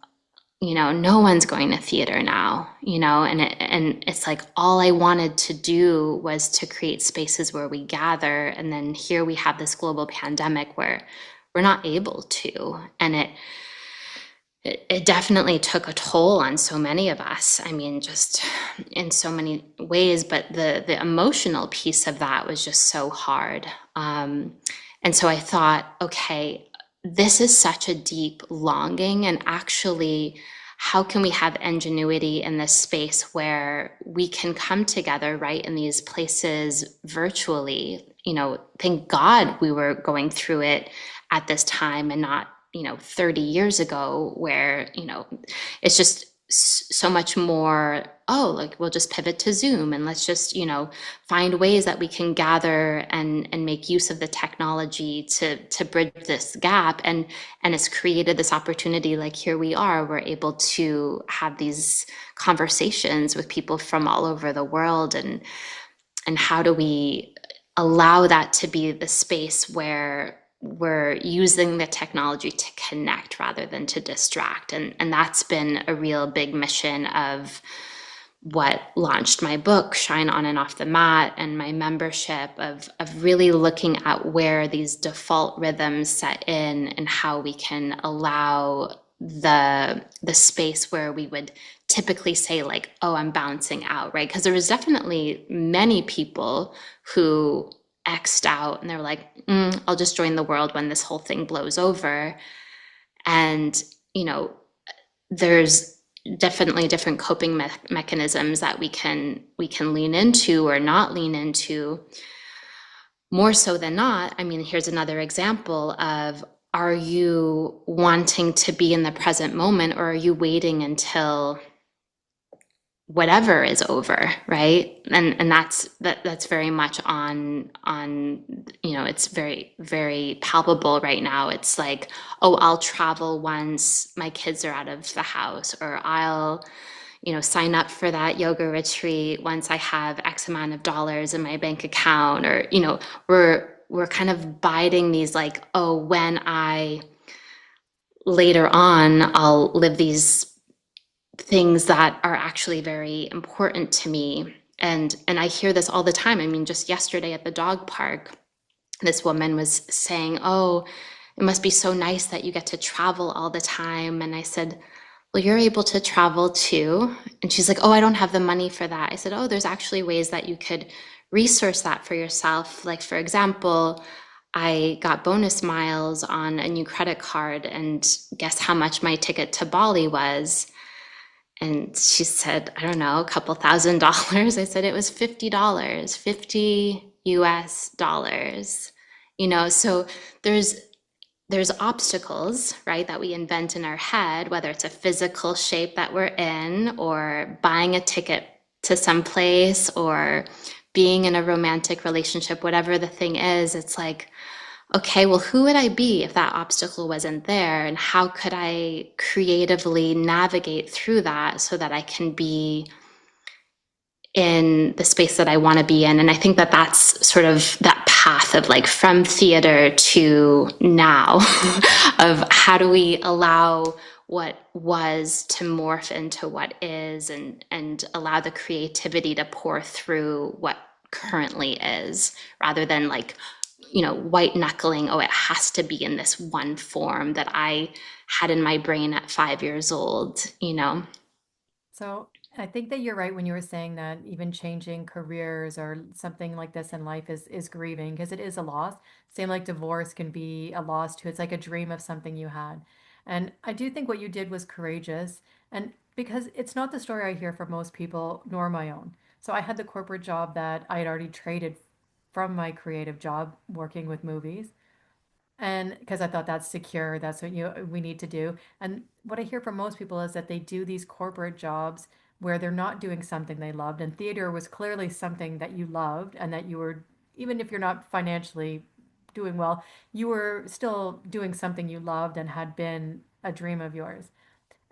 no one's going to theater now, and it's like all I wanted to do was to create spaces where we gather. And then here we have this global pandemic where we're not able to. And it definitely took a toll on so many of us. I mean, just in so many ways, but the emotional piece of that was just so hard. And so I thought, okay, this is such a deep longing, and actually, how can we have ingenuity in this space where we can come together, right, in these places virtually? Thank God we were going through it at this time, and not 30 years ago, where it's just so much more, oh, like we'll just pivot to Zoom, and let's just find ways that we can gather and make use of the technology to bridge this gap. And it's created this opportunity. Like here we are, we're able to have these conversations with people from all over the world. And how do we allow that to be the space where we're using the technology to connect rather than to distract? And that's been a real big mission of what launched my book, Shine On and Off the Mat, and my membership, of really looking at where these default rhythms set in, and how we can allow the space where we would typically say like, oh, I'm bouncing out, right? Because there was definitely many people who X'd out, and they were like, I'll just join the world when this whole thing blows over. And, there's definitely different coping mechanisms that we can lean into or not lean into. More so than not, I mean, here's another example of, are you wanting to be in the present moment, or are you waiting until whatever is over, right? And that's very much on it's very, very palpable right now. It's like, oh, I'll travel once my kids are out of the house, or I'll sign up for that yoga retreat once I have X amount of dollars in my bank account, or we're kind of biding these, like, oh, when I later on I'll live these things that are actually very important to me. And I hear this all the time. I mean, just yesterday at the dog park, this woman was saying, "Oh, it must be so nice that you get to travel all the time." And I said, "Well, you're able to travel too." And she's like, "Oh, I don't have the money for that." I said, "Oh, there's actually ways that you could resource that for yourself. Like, for example, I got bonus miles on a new credit card, and guess how much my ticket to Bali was?" And she said, "I don't know, a couple $1,000s." I said, "It was $50, 50 US dollars." So there's there's obstacles, right, that we invent in our head, whether it's a physical shape that we're in, or buying a ticket to some place, or being in a romantic relationship, whatever the thing is. It's like, okay, well, who would I be if that obstacle wasn't there? And how could I creatively navigate through that so that I can be in the space that I want to be in? And I think that that's sort of that path of, like, from theater to now of how do we allow what was to morph into what is, and allow the creativity to pour through what currently is, rather than, like, white knuckling, oh, it has to be in this one form that I had in my brain at 5 years old. So I think that you're right when you were saying that even changing careers or something like this in life is grieving, because it is a loss. Same like divorce can be a loss too. It's like a dream of something you had. And I do think what you did was courageous. And because it's not the story I hear from most people, nor my own. So I had the corporate job that I had already traded from my creative job working with movies. And because I thought that's secure, that's what we need to do. And what I hear from most people is that they do these corporate jobs where they're not doing something they loved. And theater was clearly something that you loved, and that you were, even if you're not financially doing well, you were still doing something you loved and had been a dream of yours.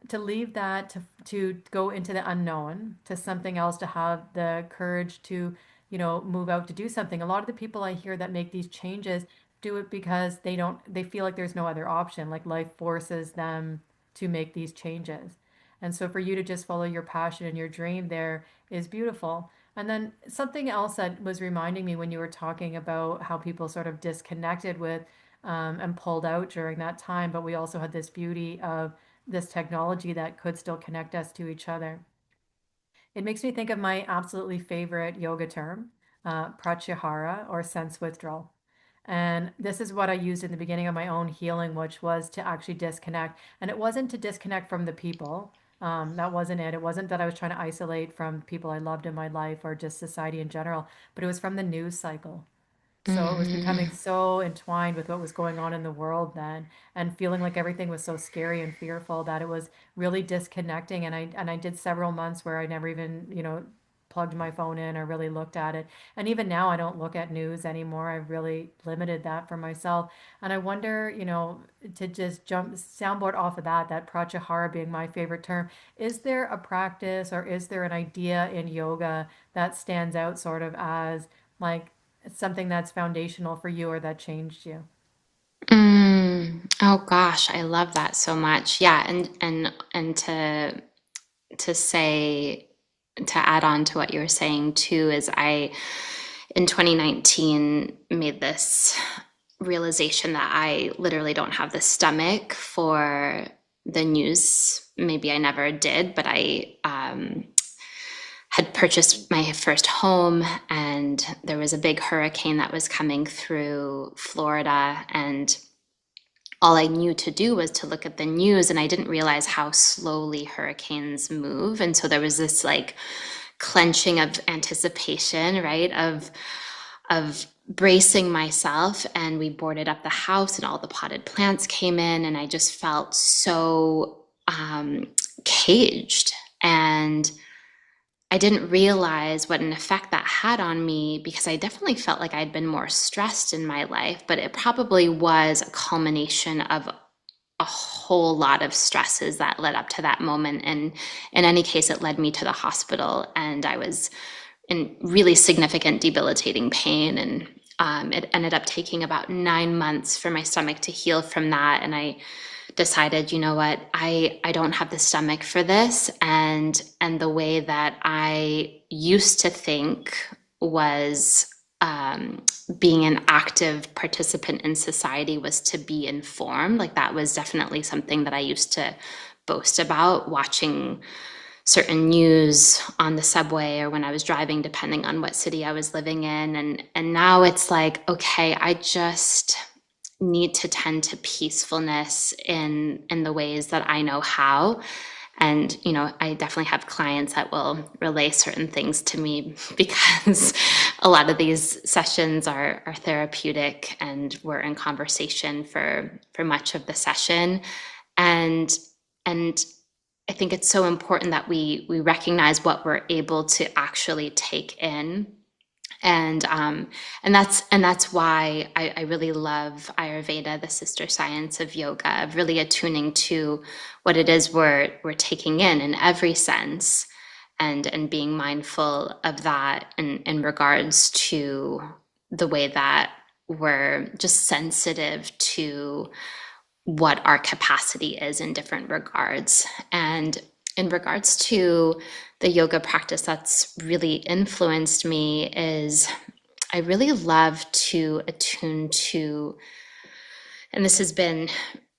To leave that, to go into the unknown, to something else, to have the courage to move out to do something. A lot of the people I hear that make these changes do it because they feel like there's no other option, like life forces them to make these changes. And so for you to just follow your passion and your dream there is beautiful. And then something else that was reminding me when you were talking about how people sort of disconnected with and pulled out during that time, but we also had this beauty of this technology that could still connect us to each other. It makes me think of my absolutely favorite yoga term, Pratyahara, or sense withdrawal. And this is what I used in the beginning of my own healing, which was to actually disconnect. And it wasn't to disconnect from the people. That wasn't it. It wasn't that I was trying to isolate from people I loved in my life or just society in general, but it was from the news cycle. So it was becoming Hmm. so entwined with what was going on in the world then, and feeling like everything was so scary and fearful that it was really disconnecting. And I did several months where I never even, plugged my phone in or really looked at it. And even now I don't look at news anymore. I've really limited that for myself. And I wonder, to just jump soundboard off of that pratyahara being my favorite term, is there a practice or is there an idea in yoga that stands out sort of as like something that's foundational for you or that changed you? Oh gosh, I love that so much. Yeah, and to say, to add on to what you were saying too, is I in 2019 made this realization that I literally don't have the stomach for the news. Maybe I never did, but I had purchased my first home, and there was a big hurricane that was coming through Florida, and all I knew to do was to look at the news, and I didn't realize how slowly hurricanes move. And so there was this, like, clenching of anticipation, right? Of bracing myself, and we boarded up the house, and all the potted plants came in, and I just felt so caged. And I didn't realize what an effect that had on me because I definitely felt like I'd been more stressed in my life, but it probably was a culmination of a whole lot of stresses that led up to that moment. And in any case, it led me to the hospital, and I was in really significant, debilitating pain. And it ended up taking about 9 months for my stomach to heal from that. And I decided, you know what, I don't have the stomach for this. And the way that I used to think was being an active participant in society was to be informed. Like that was definitely something that I used to boast about, watching certain news on the subway or when I was driving, depending on what city I was living in. And now it's like, okay, I just need to tend to peacefulness in the ways that I know how. And, I definitely have clients that will relay certain things to me because a lot of these sessions are therapeutic, and we're in conversation for much of the session. And and I think it's so important that we recognize what we're able to actually take in. And that's why I really love Ayurveda, the sister science of yoga, of really attuning to what it is we're taking in every sense, and being mindful of that in regards to the way that we're just sensitive to what our capacity is in different regards. And in regards to the yoga practice that's really influenced me is I really love to attune to, and this has been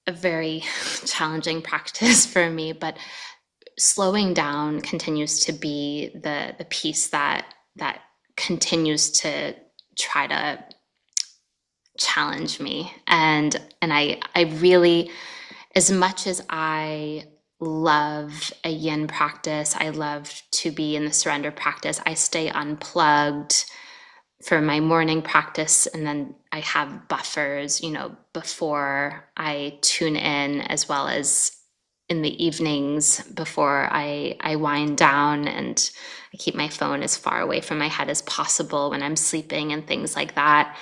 a very challenging practice for me, but slowing down continues to be the piece that continues to try to challenge me. And I really, as much as I love a yin practice, I love to be in the surrender practice, I stay unplugged for my morning practice, and then I have buffers, before I tune in, as well as in the evenings before I wind down, and I keep my phone as far away from my head as possible when I'm sleeping and things like that.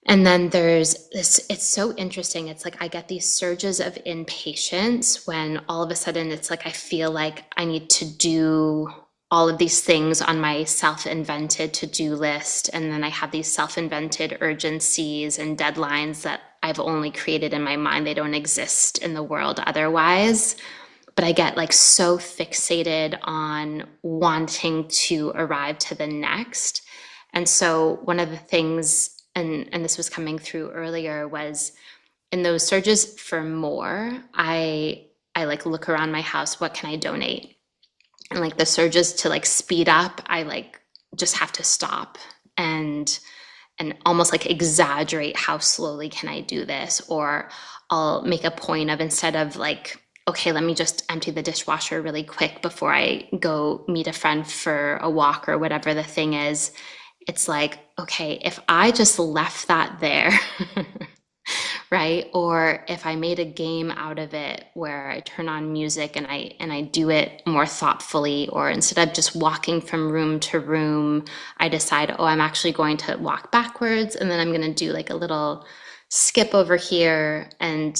And then there's this, it's so interesting. It's like I get these surges of impatience when all of a sudden it's like I feel like I need to do all of these things on my self-invented to-do list. And then I have these self-invented urgencies and deadlines that I've only created in my mind. They don't exist in the world otherwise. But I get like so fixated on wanting to arrive to the next. And so one of the things, and this was coming through earlier, was in those surges for more, I like look around my house, what can I donate? And like the surges to like speed up, I like just have to stop and almost like exaggerate how slowly can I do this, or I'll make a point of, instead of like, okay, let me just empty the dishwasher really quick before I go meet a friend for a walk or whatever the thing is. It's like, okay, if I just left that there, right? Or if I made a game out of it where I turn on music and I do it more thoughtfully, or instead of just walking from room to room, I decide, oh, I'm actually going to walk backwards, and then I'm going to do like a little skip over here, and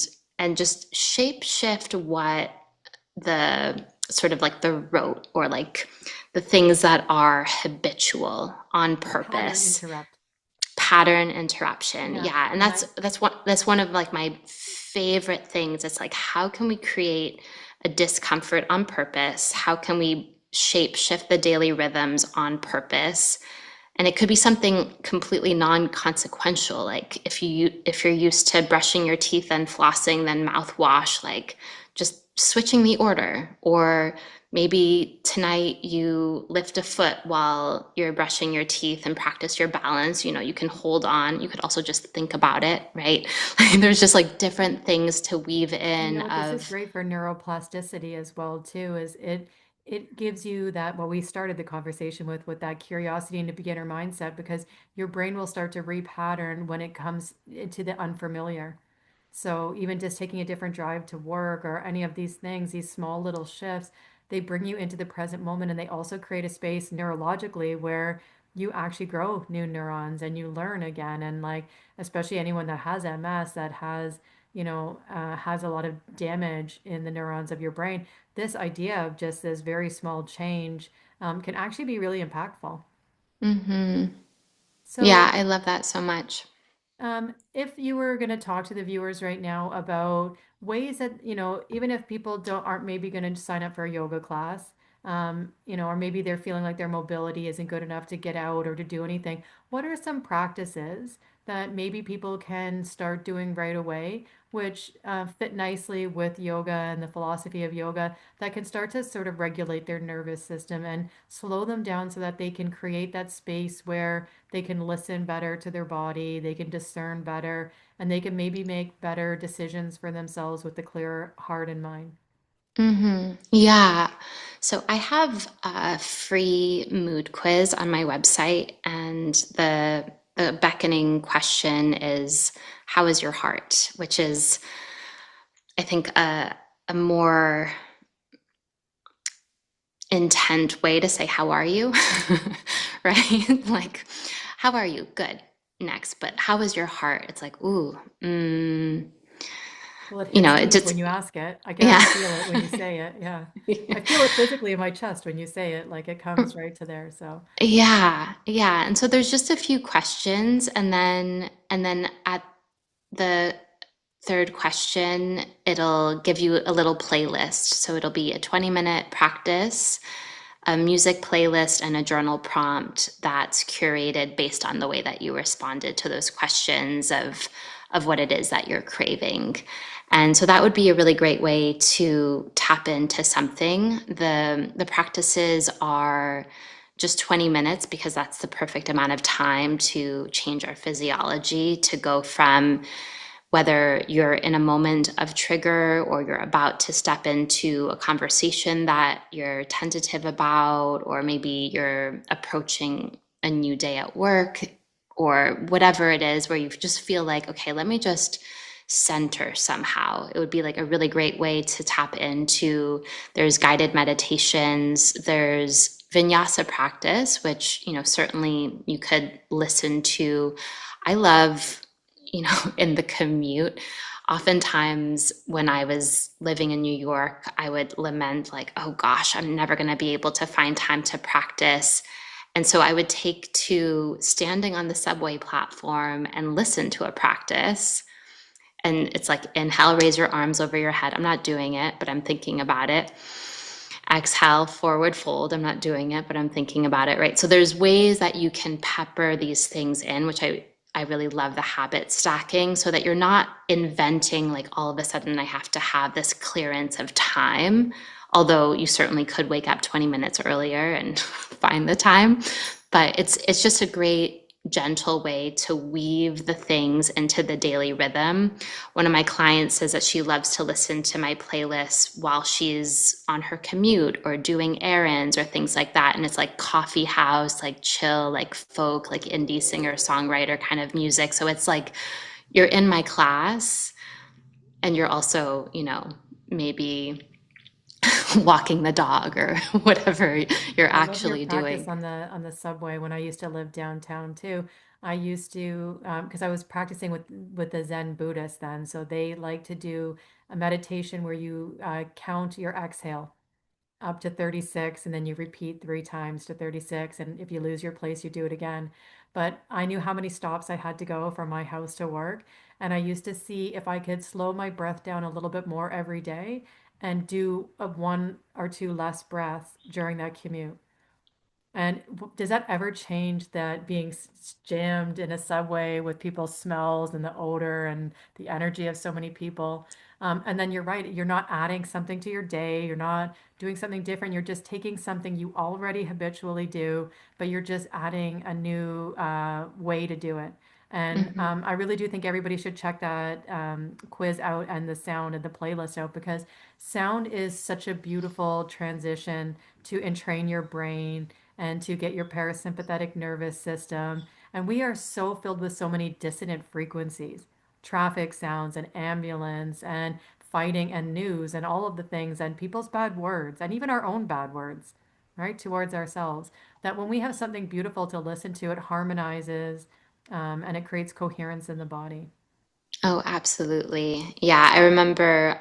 just shape shift what the sort of like the rote, or like the things that are habitual on The pattern purpose. interrupt. Pattern interruption, Yeah. yeah. And And that's one of like my favorite things. It's like, how can we create a discomfort on purpose? How can we shape shift the daily rhythms on purpose? And it could be something completely non-consequential, like if you're used to brushing your teeth and flossing, then mouthwash, like just switching the order. Or maybe tonight you lift a foot while you're brushing your teeth and practice your balance. You can hold on. You could also just think about it, right? Like there's just like different things to weave you in know what, this is of. great for neuroplasticity as well too, is it gives you that, what we started the conversation with that curiosity and a beginner mindset, because your brain will start to repattern when it comes into the unfamiliar. So even just taking a different drive to work or any of these things, these small little shifts, they bring you into the present moment, and they also create a space neurologically where you actually grow new neurons and you learn again. And like, especially anyone that has MS, that has, has a lot of damage in the neurons of your brain, this idea of just this very small change can actually be really impactful. Hmm. Yeah, So, I love that so much. if you were going to talk to the viewers right now about ways that, even if people aren't maybe going to sign up for a yoga class, or maybe they're feeling like their mobility isn't good enough to get out or to do anything, what are some practices that maybe people can start doing right away, which fit nicely with yoga and the philosophy of yoga, that can start to sort of regulate their nervous system and slow them down so that they can create that space where they can listen better to their body, they can discern better, and they can maybe make better decisions for themselves with a clearer heart and mind. Hmm. Yeah. So I have a free mood quiz on my website, and the beckoning question is, "How is your heart?" Which is, I think, a more intent way to say, "How are you?" Right? Like, "How are you?" Good. Next, but how is your heart? It's like, ooh, Well, it hits it deep when just, you ask it. I can yeah. already feel it when you say it. Yeah. I feel it physically in my chest when you say it, like it comes right to there. So, Yeah, yeah. And so there's just a few questions, and then at the third question, it'll give you a little playlist. So it'll be a 20-minute practice, a music playlist, and a journal prompt that's curated based on the way that you responded to those questions of what it is that you're craving. And so that would be a really great way to tap into something. The practices are just 20 minutes because that's the perfect amount of time to change our physiology, to go from whether you're in a moment of trigger or you're about to step into a conversation that you're tentative about, or maybe you're approaching a new day at work, or whatever it is, where you just feel like, okay, let me just center somehow. It would be like a really great way to tap into. There's guided meditations, there's vinyasa practice, which, certainly you could listen to. I love, in the commute. Oftentimes, when I was living in New York, I would lament, like, oh gosh, I'm never going to be able to find time to practice. And so I would take to standing on the subway platform and listen to a practice. And it's like, inhale, raise your arms over your head. I'm not doing it, but I'm thinking about it. Exhale, forward fold. I'm not doing it, but I'm thinking about it, right? So there's ways that you can pepper these things in, which I really love the habit stacking, so that you're not inventing, like, all of a sudden I have to have this clearance of time. Although you certainly could wake up 20 minutes earlier and find the time. But it's just a great gentle way to weave the things into the daily rhythm. One of my clients says that she loves to listen to my playlists while she's on her commute or doing errands or things like that. And it's like coffee house, like chill, like folk, like indie singer songwriter kind of music. So it's like you're in my class and you're also, maybe walking the dog or whatever you're I love your actually practice doing. on the subway. When I used to live downtown too, I used to, because I was practicing with the Zen Buddhists then, so they like to do a meditation where you count your exhale up to 36, and then you repeat three times to 36, and if you lose your place you do it again. But I knew how many stops I had to go from my house to work, and I used to see if I could slow my breath down a little bit more every day and do a one or two less breaths during that commute. And does that ever change, that being jammed in a subway with people's smells and the odor and the energy of so many people? And then you're right, you're not adding something to your day, you're not doing something different, you're just taking something you already habitually do, but you're just adding a new way to do it. And Hmm. I really do think everybody should check that quiz out and the sound and the playlist out, because sound is such a beautiful transition to entrain your brain and to get your parasympathetic nervous system. And we are so filled with so many dissonant frequencies, traffic sounds and ambulance and fighting and news and all of the things and people's bad words and even our own bad words, right, towards ourselves, that when we have something beautiful to listen to, it harmonizes, and it creates coherence in the body. Oh, absolutely. Yeah, I remember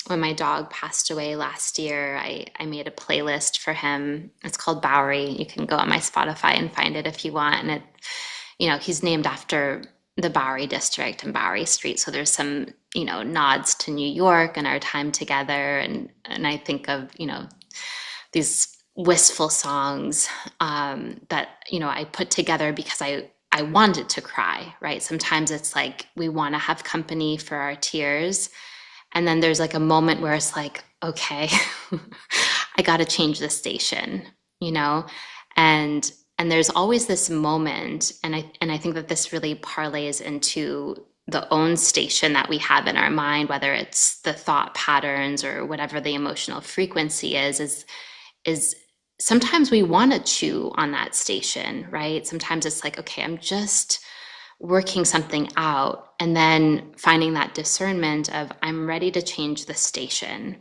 when my dog passed away last year, I made a playlist for him. It's called Bowery. You can go on my Spotify and find it if you want. And he's named after the Bowery district and Bowery Street. So there's some, nods to New York and our time together. And I think of, these wistful songs that I put together because I wanted to cry, right? Sometimes it's like we want to have company for our tears, and then there's like a moment where it's like, okay, I got to change the station, you know, and there's always this moment, and I think that this really parlays into the own station that we have in our mind, whether it's the thought patterns or whatever the emotional frequency is sometimes we want to chew on that station, right? Sometimes it's like, okay, I'm just working something out, and then finding that discernment of I'm ready to change the station.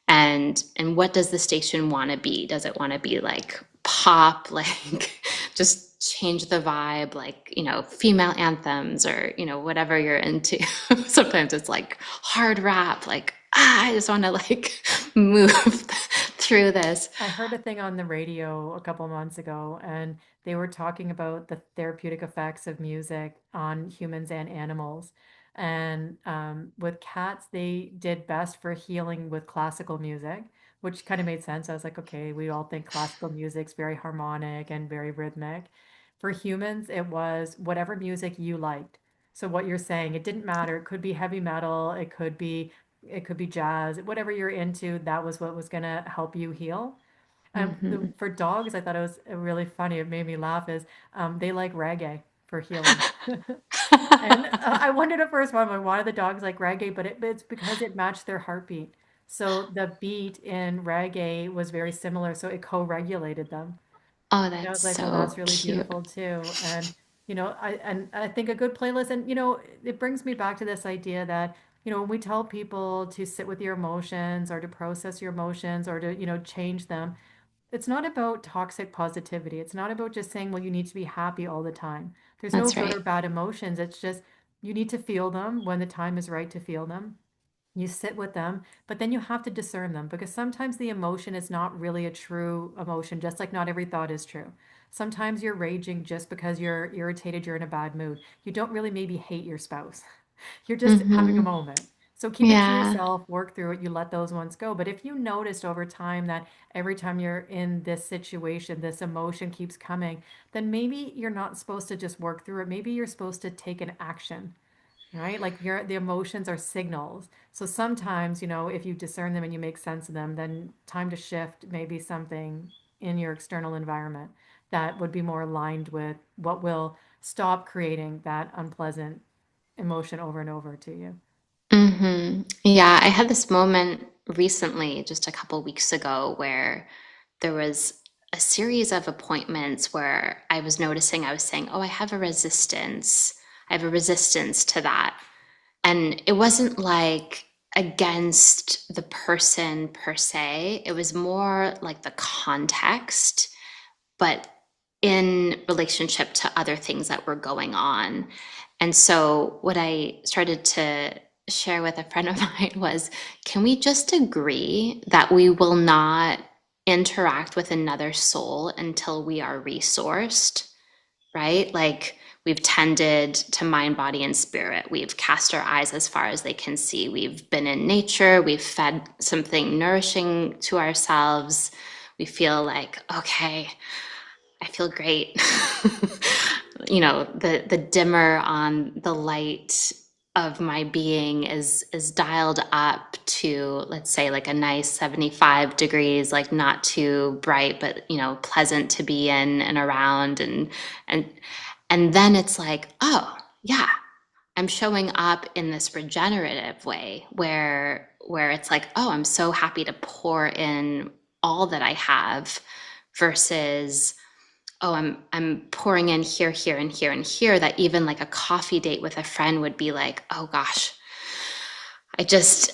And what does the station want to be? Does it want to be like pop, like just change the vibe, like, female anthems or, whatever you're into. Sometimes it's like hard rap, like, I just want to like move through this. I heard a thing on the radio a couple months ago, and they were talking about the therapeutic effects of music on humans and animals. And with cats, they did best for healing with classical music, which kind of made sense. I was like, okay, we all think classical music's very harmonic and very rhythmic. For humans, it was whatever music you liked. So what you're saying, it didn't matter. It could be heavy metal, it could be jazz, whatever you're into, that was what was going to help you heal. Hmm. For dogs, I thought it was really funny. It made me laugh. Is they like reggae for healing, and I wondered at first, why do the dogs like reggae? But it's because it matched their heartbeat. So the beat in reggae was very similar, so it co-regulated them. Oh, And I that's was like, well, so that's really cute. beautiful too. And I think a good playlist, and it brings me back to this idea that, when we tell people to sit with your emotions or to process your emotions or to, change them, it's not about toxic positivity. It's not about just saying, well, you need to be happy all the time. There's no That's good right. or bad emotions. It's just you need to feel them when the time is right to feel them. You sit with them, but then you have to discern them because sometimes the emotion is not really a true emotion, just like not every thought is true. Sometimes you're raging just because you're irritated, you're in a bad mood. You don't really maybe hate your spouse. You're just having a Hmm. moment. So keep it to Yeah. yourself, work through it, you let those ones go. But if you noticed over time that every time you're in this situation, this emotion keeps coming, then maybe you're not supposed to just work through it. Maybe you're supposed to take an action, right? Like the emotions are signals. So sometimes, if you discern them and you make sense of them, then time to shift maybe something in your external environment that would be more aligned with what will stop creating that unpleasant emotion over and over to you. Yeah, I had this moment recently, just a couple weeks ago, where there was a series of appointments where I was noticing I was saying, oh, I have a resistance. I have a resistance to that. And it wasn't like against the person per se, it was more like the context, but in relationship to other things that were going on. And so, what I started to share with a friend of mine was, can we just agree that we will not interact with another soul until we are resourced, right? Like, we've tended to mind, body, and spirit. We've cast our eyes as far as they can see. We've been in nature. We've fed something nourishing to ourselves. We feel like, okay, I feel great. The dimmer on the light of my being is dialed up to, let's say, like a nice 75 degrees, like not too bright, but pleasant to be in and around. And and then it's like, oh yeah, I'm showing up in this regenerative way where it's like, oh, I'm so happy to pour in all that I have versus, oh, I'm pouring in here, here, and here, and here, that even like a coffee date with a friend would be like, oh gosh,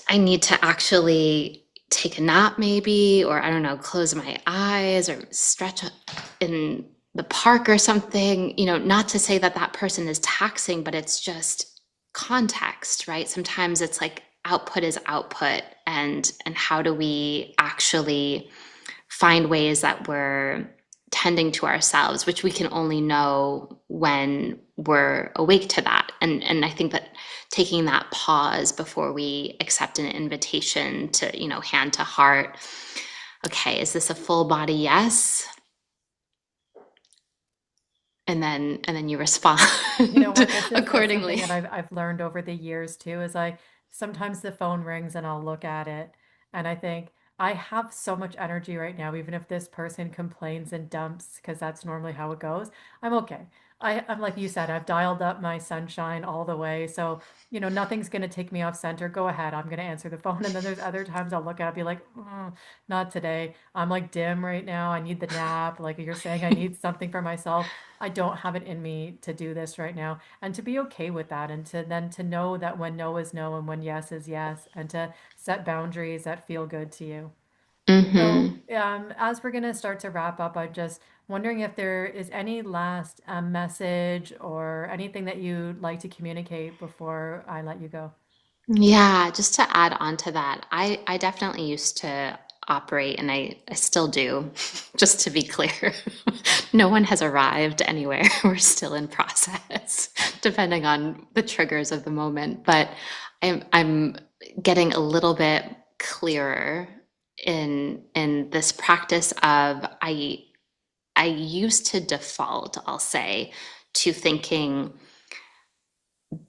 I need to actually take a nap maybe, or I don't know, close my eyes or stretch in the park or something, not to say that that person is taxing, but it's just context, right? Sometimes it's like output is output, and how do we actually find ways that we're tending to ourselves, which we can only know when we're awake to that. And I think that taking that pause before we accept an invitation to, hand to heart, okay, is this a full body yes? And then you respond You know what? This is something accordingly. that I've learned over the years too, is I sometimes the phone rings and I'll look at it and I think I have so much energy right now, even if this person complains and dumps, because that's normally how it goes. I'm okay. I'm like you said, I've dialed up my sunshine all the way. So, nothing's gonna take me off center. Go ahead. I'm gonna answer the phone. And then there's other times I'll look at it, be like, not today. I'm like dim right now. I need the nap. Like you're saying, I need something for myself. I don't have it in me to do this right now, and to be okay with that, and to then to know that when no is no and when yes is yes, and to set boundaries that feel good to you. So, Hmm. as we're going to start to wrap up, I'm just wondering if there is any last message or anything that you'd like to communicate before I let you go. Yeah, just to add on to that, I definitely used to operate, and I still do, just to be clear. No one has arrived anywhere. We're still in process, depending on the triggers of the moment. But I'm getting a little bit clearer in this practice of I used to default, I'll say, to thinking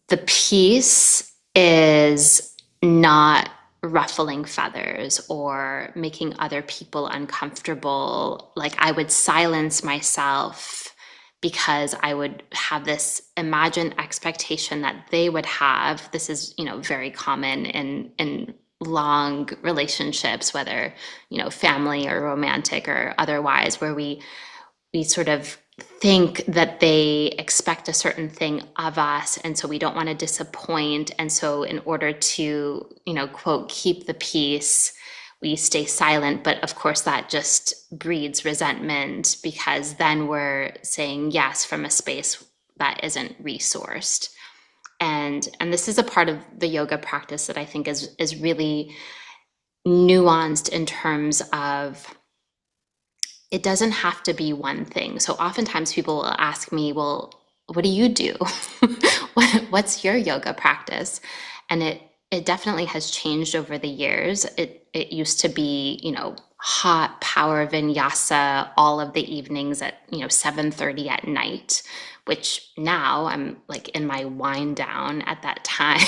the peace is not ruffling feathers or making other people uncomfortable. Like I would silence myself because I would have this imagined expectation that they would have. This is, very common in long relationships, whether, family or romantic or otherwise, where we sort of think that they expect a certain thing of us, and so we don't want to disappoint, and so in order to, quote, keep the peace, we stay silent. But of course that just breeds resentment, because then we're saying yes from a space that isn't resourced. And this is a part of the yoga practice that I think is really nuanced in terms of it doesn't have to be one thing. So oftentimes people will ask me, well, what do you do? What's your yoga practice? And it definitely has changed over the years. It used to be, hot power vinyasa all of the evenings at, 7:30 at night, which now I'm like in my wind down at that time,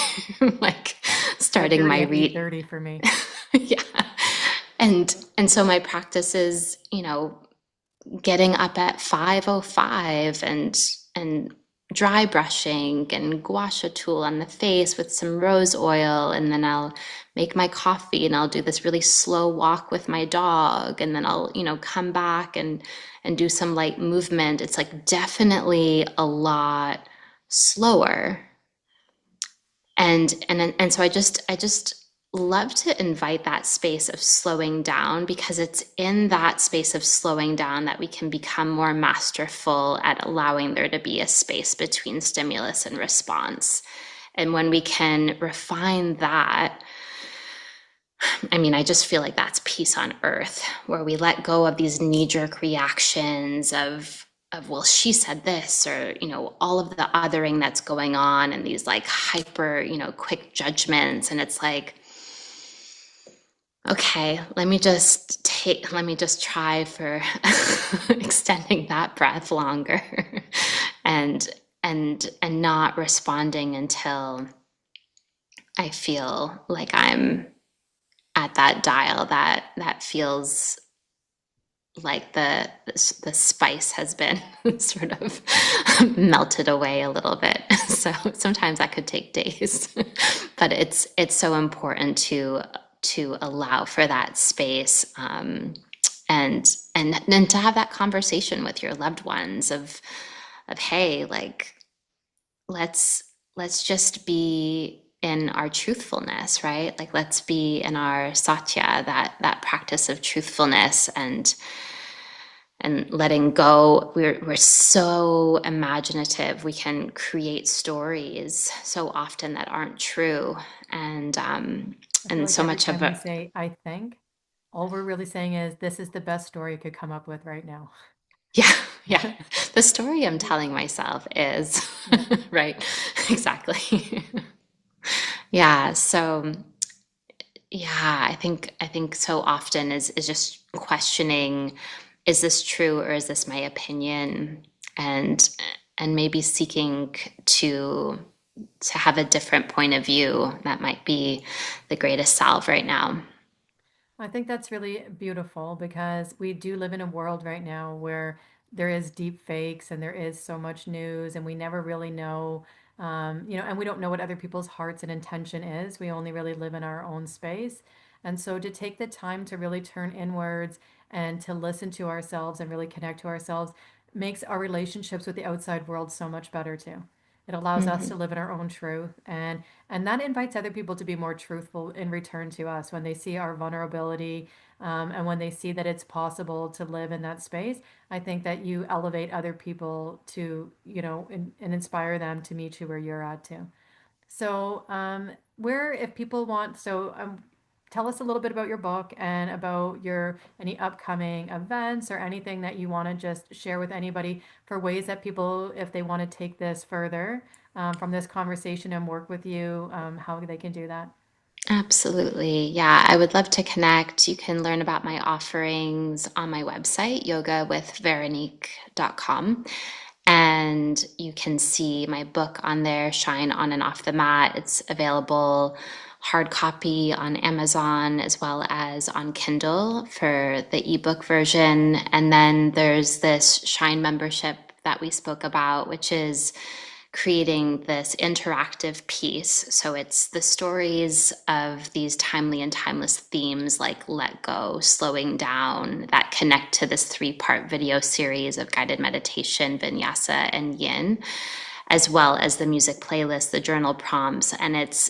like starting 5:30 my and read. 8:30 for me. Yeah. And so my practice is, getting up at 5:05 and dry brushing and gua sha tool on the face with some rose oil, and then I'll make my coffee and I'll do this really slow walk with my dog, and then I'll, come back and do some light movement. It's like definitely a lot slower. And so I just love to invite that space of slowing down, because it's in that space of slowing down that we can become more masterful at allowing there to be a space between stimulus and response. And when we can refine that, I mean, I just feel like that's peace on earth, where we let go of these knee-jerk reactions of well, she said this, or, all of the othering that's going on, and these like hyper, quick judgments. And it's like, okay, let me just try for extending that breath longer, and and not responding until I feel like I'm at that dial that feels like the spice has been sort of melted away a little bit. So sometimes that could take days, but it's so important to allow for that space, and to have that conversation with your loved ones of hey, like let's let's just be in our truthfulness, right? Like let's be in our satya, that practice of truthfulness and letting go. We're so imaginative. We can create stories so often that aren't true, and I feel and like so every much of time we it. say, I think, all we're really saying is, this is the best story I could come up with right now. Yeah, yeah. The story I'm telling myself is Yeah. right. Exactly. Yeah. So yeah, I think so often is just questioning, is this true or is this my opinion? And and maybe seeking to to have a different point of view that might be the greatest salve right now. I think that's really beautiful because we do live in a world right now where there is deep fakes and there is so much news, and we never really know, and we don't know what other people's hearts and intention is. We only really live in our own space. And so to take the time to really turn inwards and to listen to ourselves and really connect to ourselves makes our relationships with the outside world so much better too. It allows us to Mhm. live in our own truth, and that invites other people to be more truthful in return to us when they see our vulnerability, and when they see that it's possible to live in that space. I think that you elevate other people to, and inspire them to meet you where you're at too. So, where, if people want, tell us a little bit about your book and about your any upcoming events or anything that you want to just share with anybody for ways that people, if they want to take this further, from this conversation and work with you, how they can do that. Absolutely. Yeah, I would love to connect. You can learn about my offerings on my website, yogawithveronique.com. And you can see my book on there, Shine On and Off the Mat. It's available hard copy on Amazon as well as on Kindle for the ebook version. And then there's this Shine membership that we spoke about, which is creating this interactive piece. So it's the stories of these timely and timeless themes like let go, slowing down, that connect to this three-part video series of guided meditation, vinyasa, and yin, as well as the music playlist, the journal prompts, and it's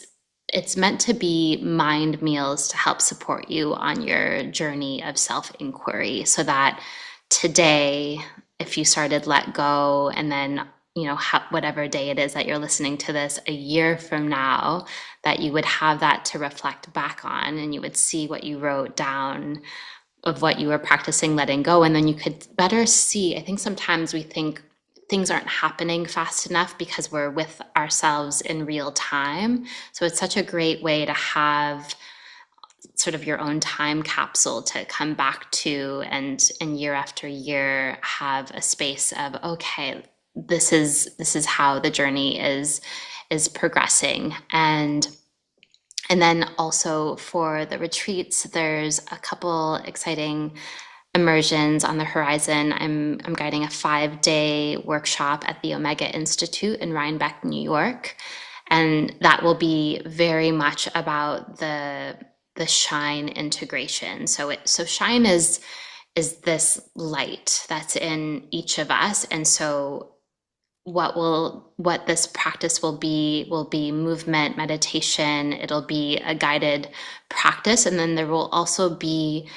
meant to be mind meals to help support you on your journey of self inquiry so that today, if you started let go and then whatever day it is that you're listening to this a year from now, that you would have that to reflect back on and you would see what you wrote down of what you were practicing letting go. And then you could better see. I think sometimes we think things aren't happening fast enough because we're with ourselves in real time. So it's such a great way to have sort of your own time capsule to come back to, and year after year have a space of, okay, this is how the journey is progressing. And then also for the retreats, there's a couple exciting immersions on the horizon. I'm guiding a 5-day workshop at the Omega Institute in Rhinebeck, New York, and that will be very much about the shine integration. So shine is this light that's in each of us, and so what this practice will be movement, meditation. It'll be a guided practice, and then there will also be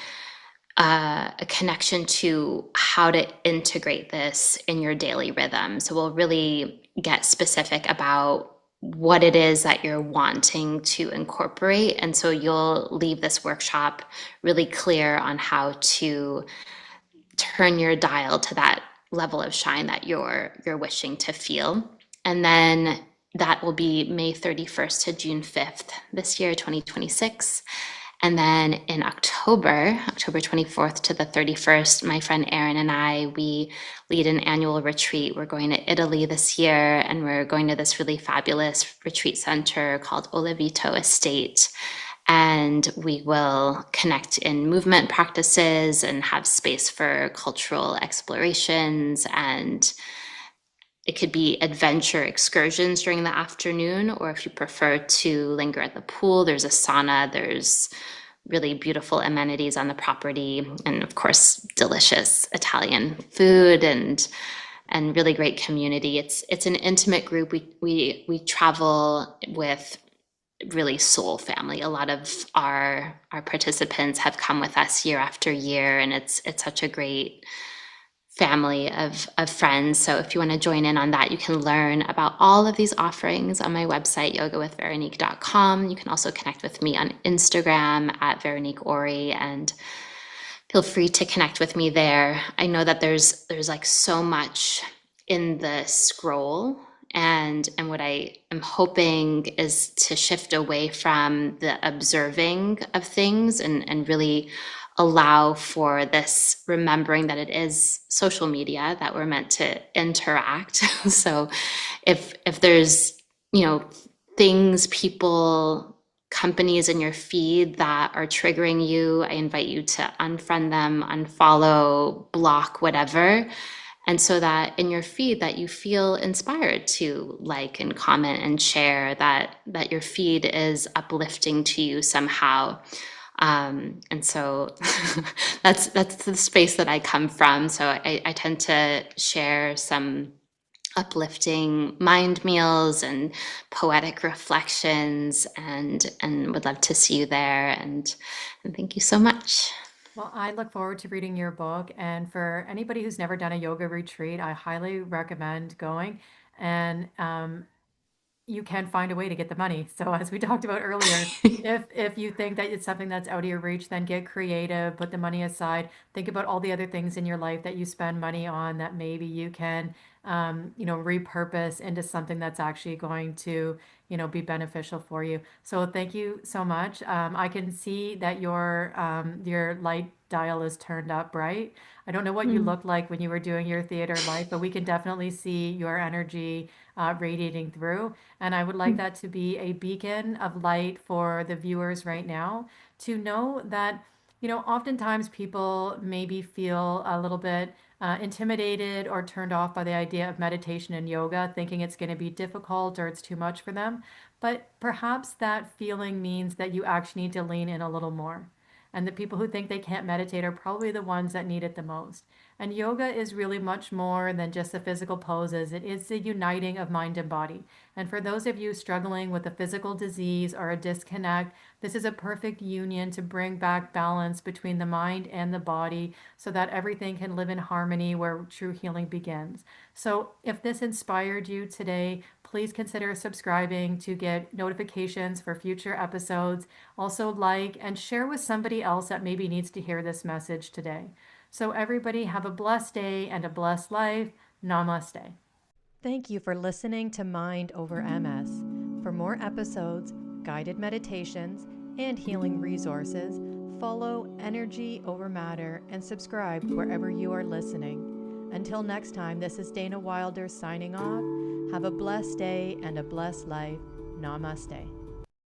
a connection to how to integrate this in your daily rhythm. So we'll really get specific about what it is that you're wanting to incorporate, and so you'll leave this workshop really clear on how to turn your dial to that level of shine that you're wishing to feel. And then that will be May 31st to June 5th this year, 2026. And then in October 24th to the 31st, my friend Erin and we lead an annual retreat. We're going to Italy this year, and we're going to this really fabulous retreat center called Olivito Estate. And we will connect in movement practices and have space for cultural explorations. And it could be adventure excursions during the afternoon, or if you prefer to linger at the pool, there's a sauna, there's really beautiful amenities on the property, and of course, delicious Italian food and really great community. It's an intimate group. We travel with really soul family. A lot of our participants have come with us year after year, and it's such a great family of friends. So if you want to join in on that, you can learn about all of these offerings on my website, yogawithveronique.com. You can also connect with me on Instagram at Veronique Ory, and feel free to connect with me there. I know that there's like so much in the scroll, and what I am hoping is to shift away from the observing of things, and really allow for this remembering that it is social media, that we're meant to interact. So if there's, things, people, companies in your feed that are triggering you, I invite you to unfriend them, unfollow, block, whatever. And so that in your feed that you feel inspired to like and comment and share, that your feed is uplifting to you somehow. And so that's the space that I come from. So I tend to share some uplifting mind meals and poetic reflections, and would love to see you there, and thank you so much. Well, I look forward to reading your book. And for anybody who's never done a yoga retreat, I highly recommend going. And you can find a way to get the money. So as we talked about earlier, if you think that it's something that's out of your reach, then get creative, put the money aside, think about all the other things in your life that you spend money on that maybe you can, repurpose into something that's actually going to, be beneficial for you. So thank you so much. I can see that your light dial is turned up bright. I don't know what you Mm. looked like when you were doing your theater life, but we can definitely see your energy radiating through. And I would like that to be a beacon of light for the viewers right now to know that, oftentimes people maybe feel a little bit intimidated or turned off by the idea of meditation and yoga, thinking it's going to be difficult or it's too much for them. But perhaps that feeling means that you actually need to lean in a little more. And the people who think they can't meditate are probably the ones that need it the most. And yoga is really much more than just the physical poses. It is the uniting of mind and body. And for those of you struggling with a physical disease or a disconnect, this is a perfect union to bring back balance between the mind and the body so that everything can live in harmony where true healing begins. So if this inspired you today, please consider subscribing to get notifications for future episodes. Also, like and share with somebody else that maybe needs to hear this message today. So, everybody, have a blessed day and a blessed life. Namaste. Thank you for listening to Mind Over MS. For more episodes, guided meditations, and healing resources, follow Energy Over Matter and subscribe wherever you are listening. Until next time, this is Dana Wilder signing off. Have a blessed day and a blessed life. Namaste.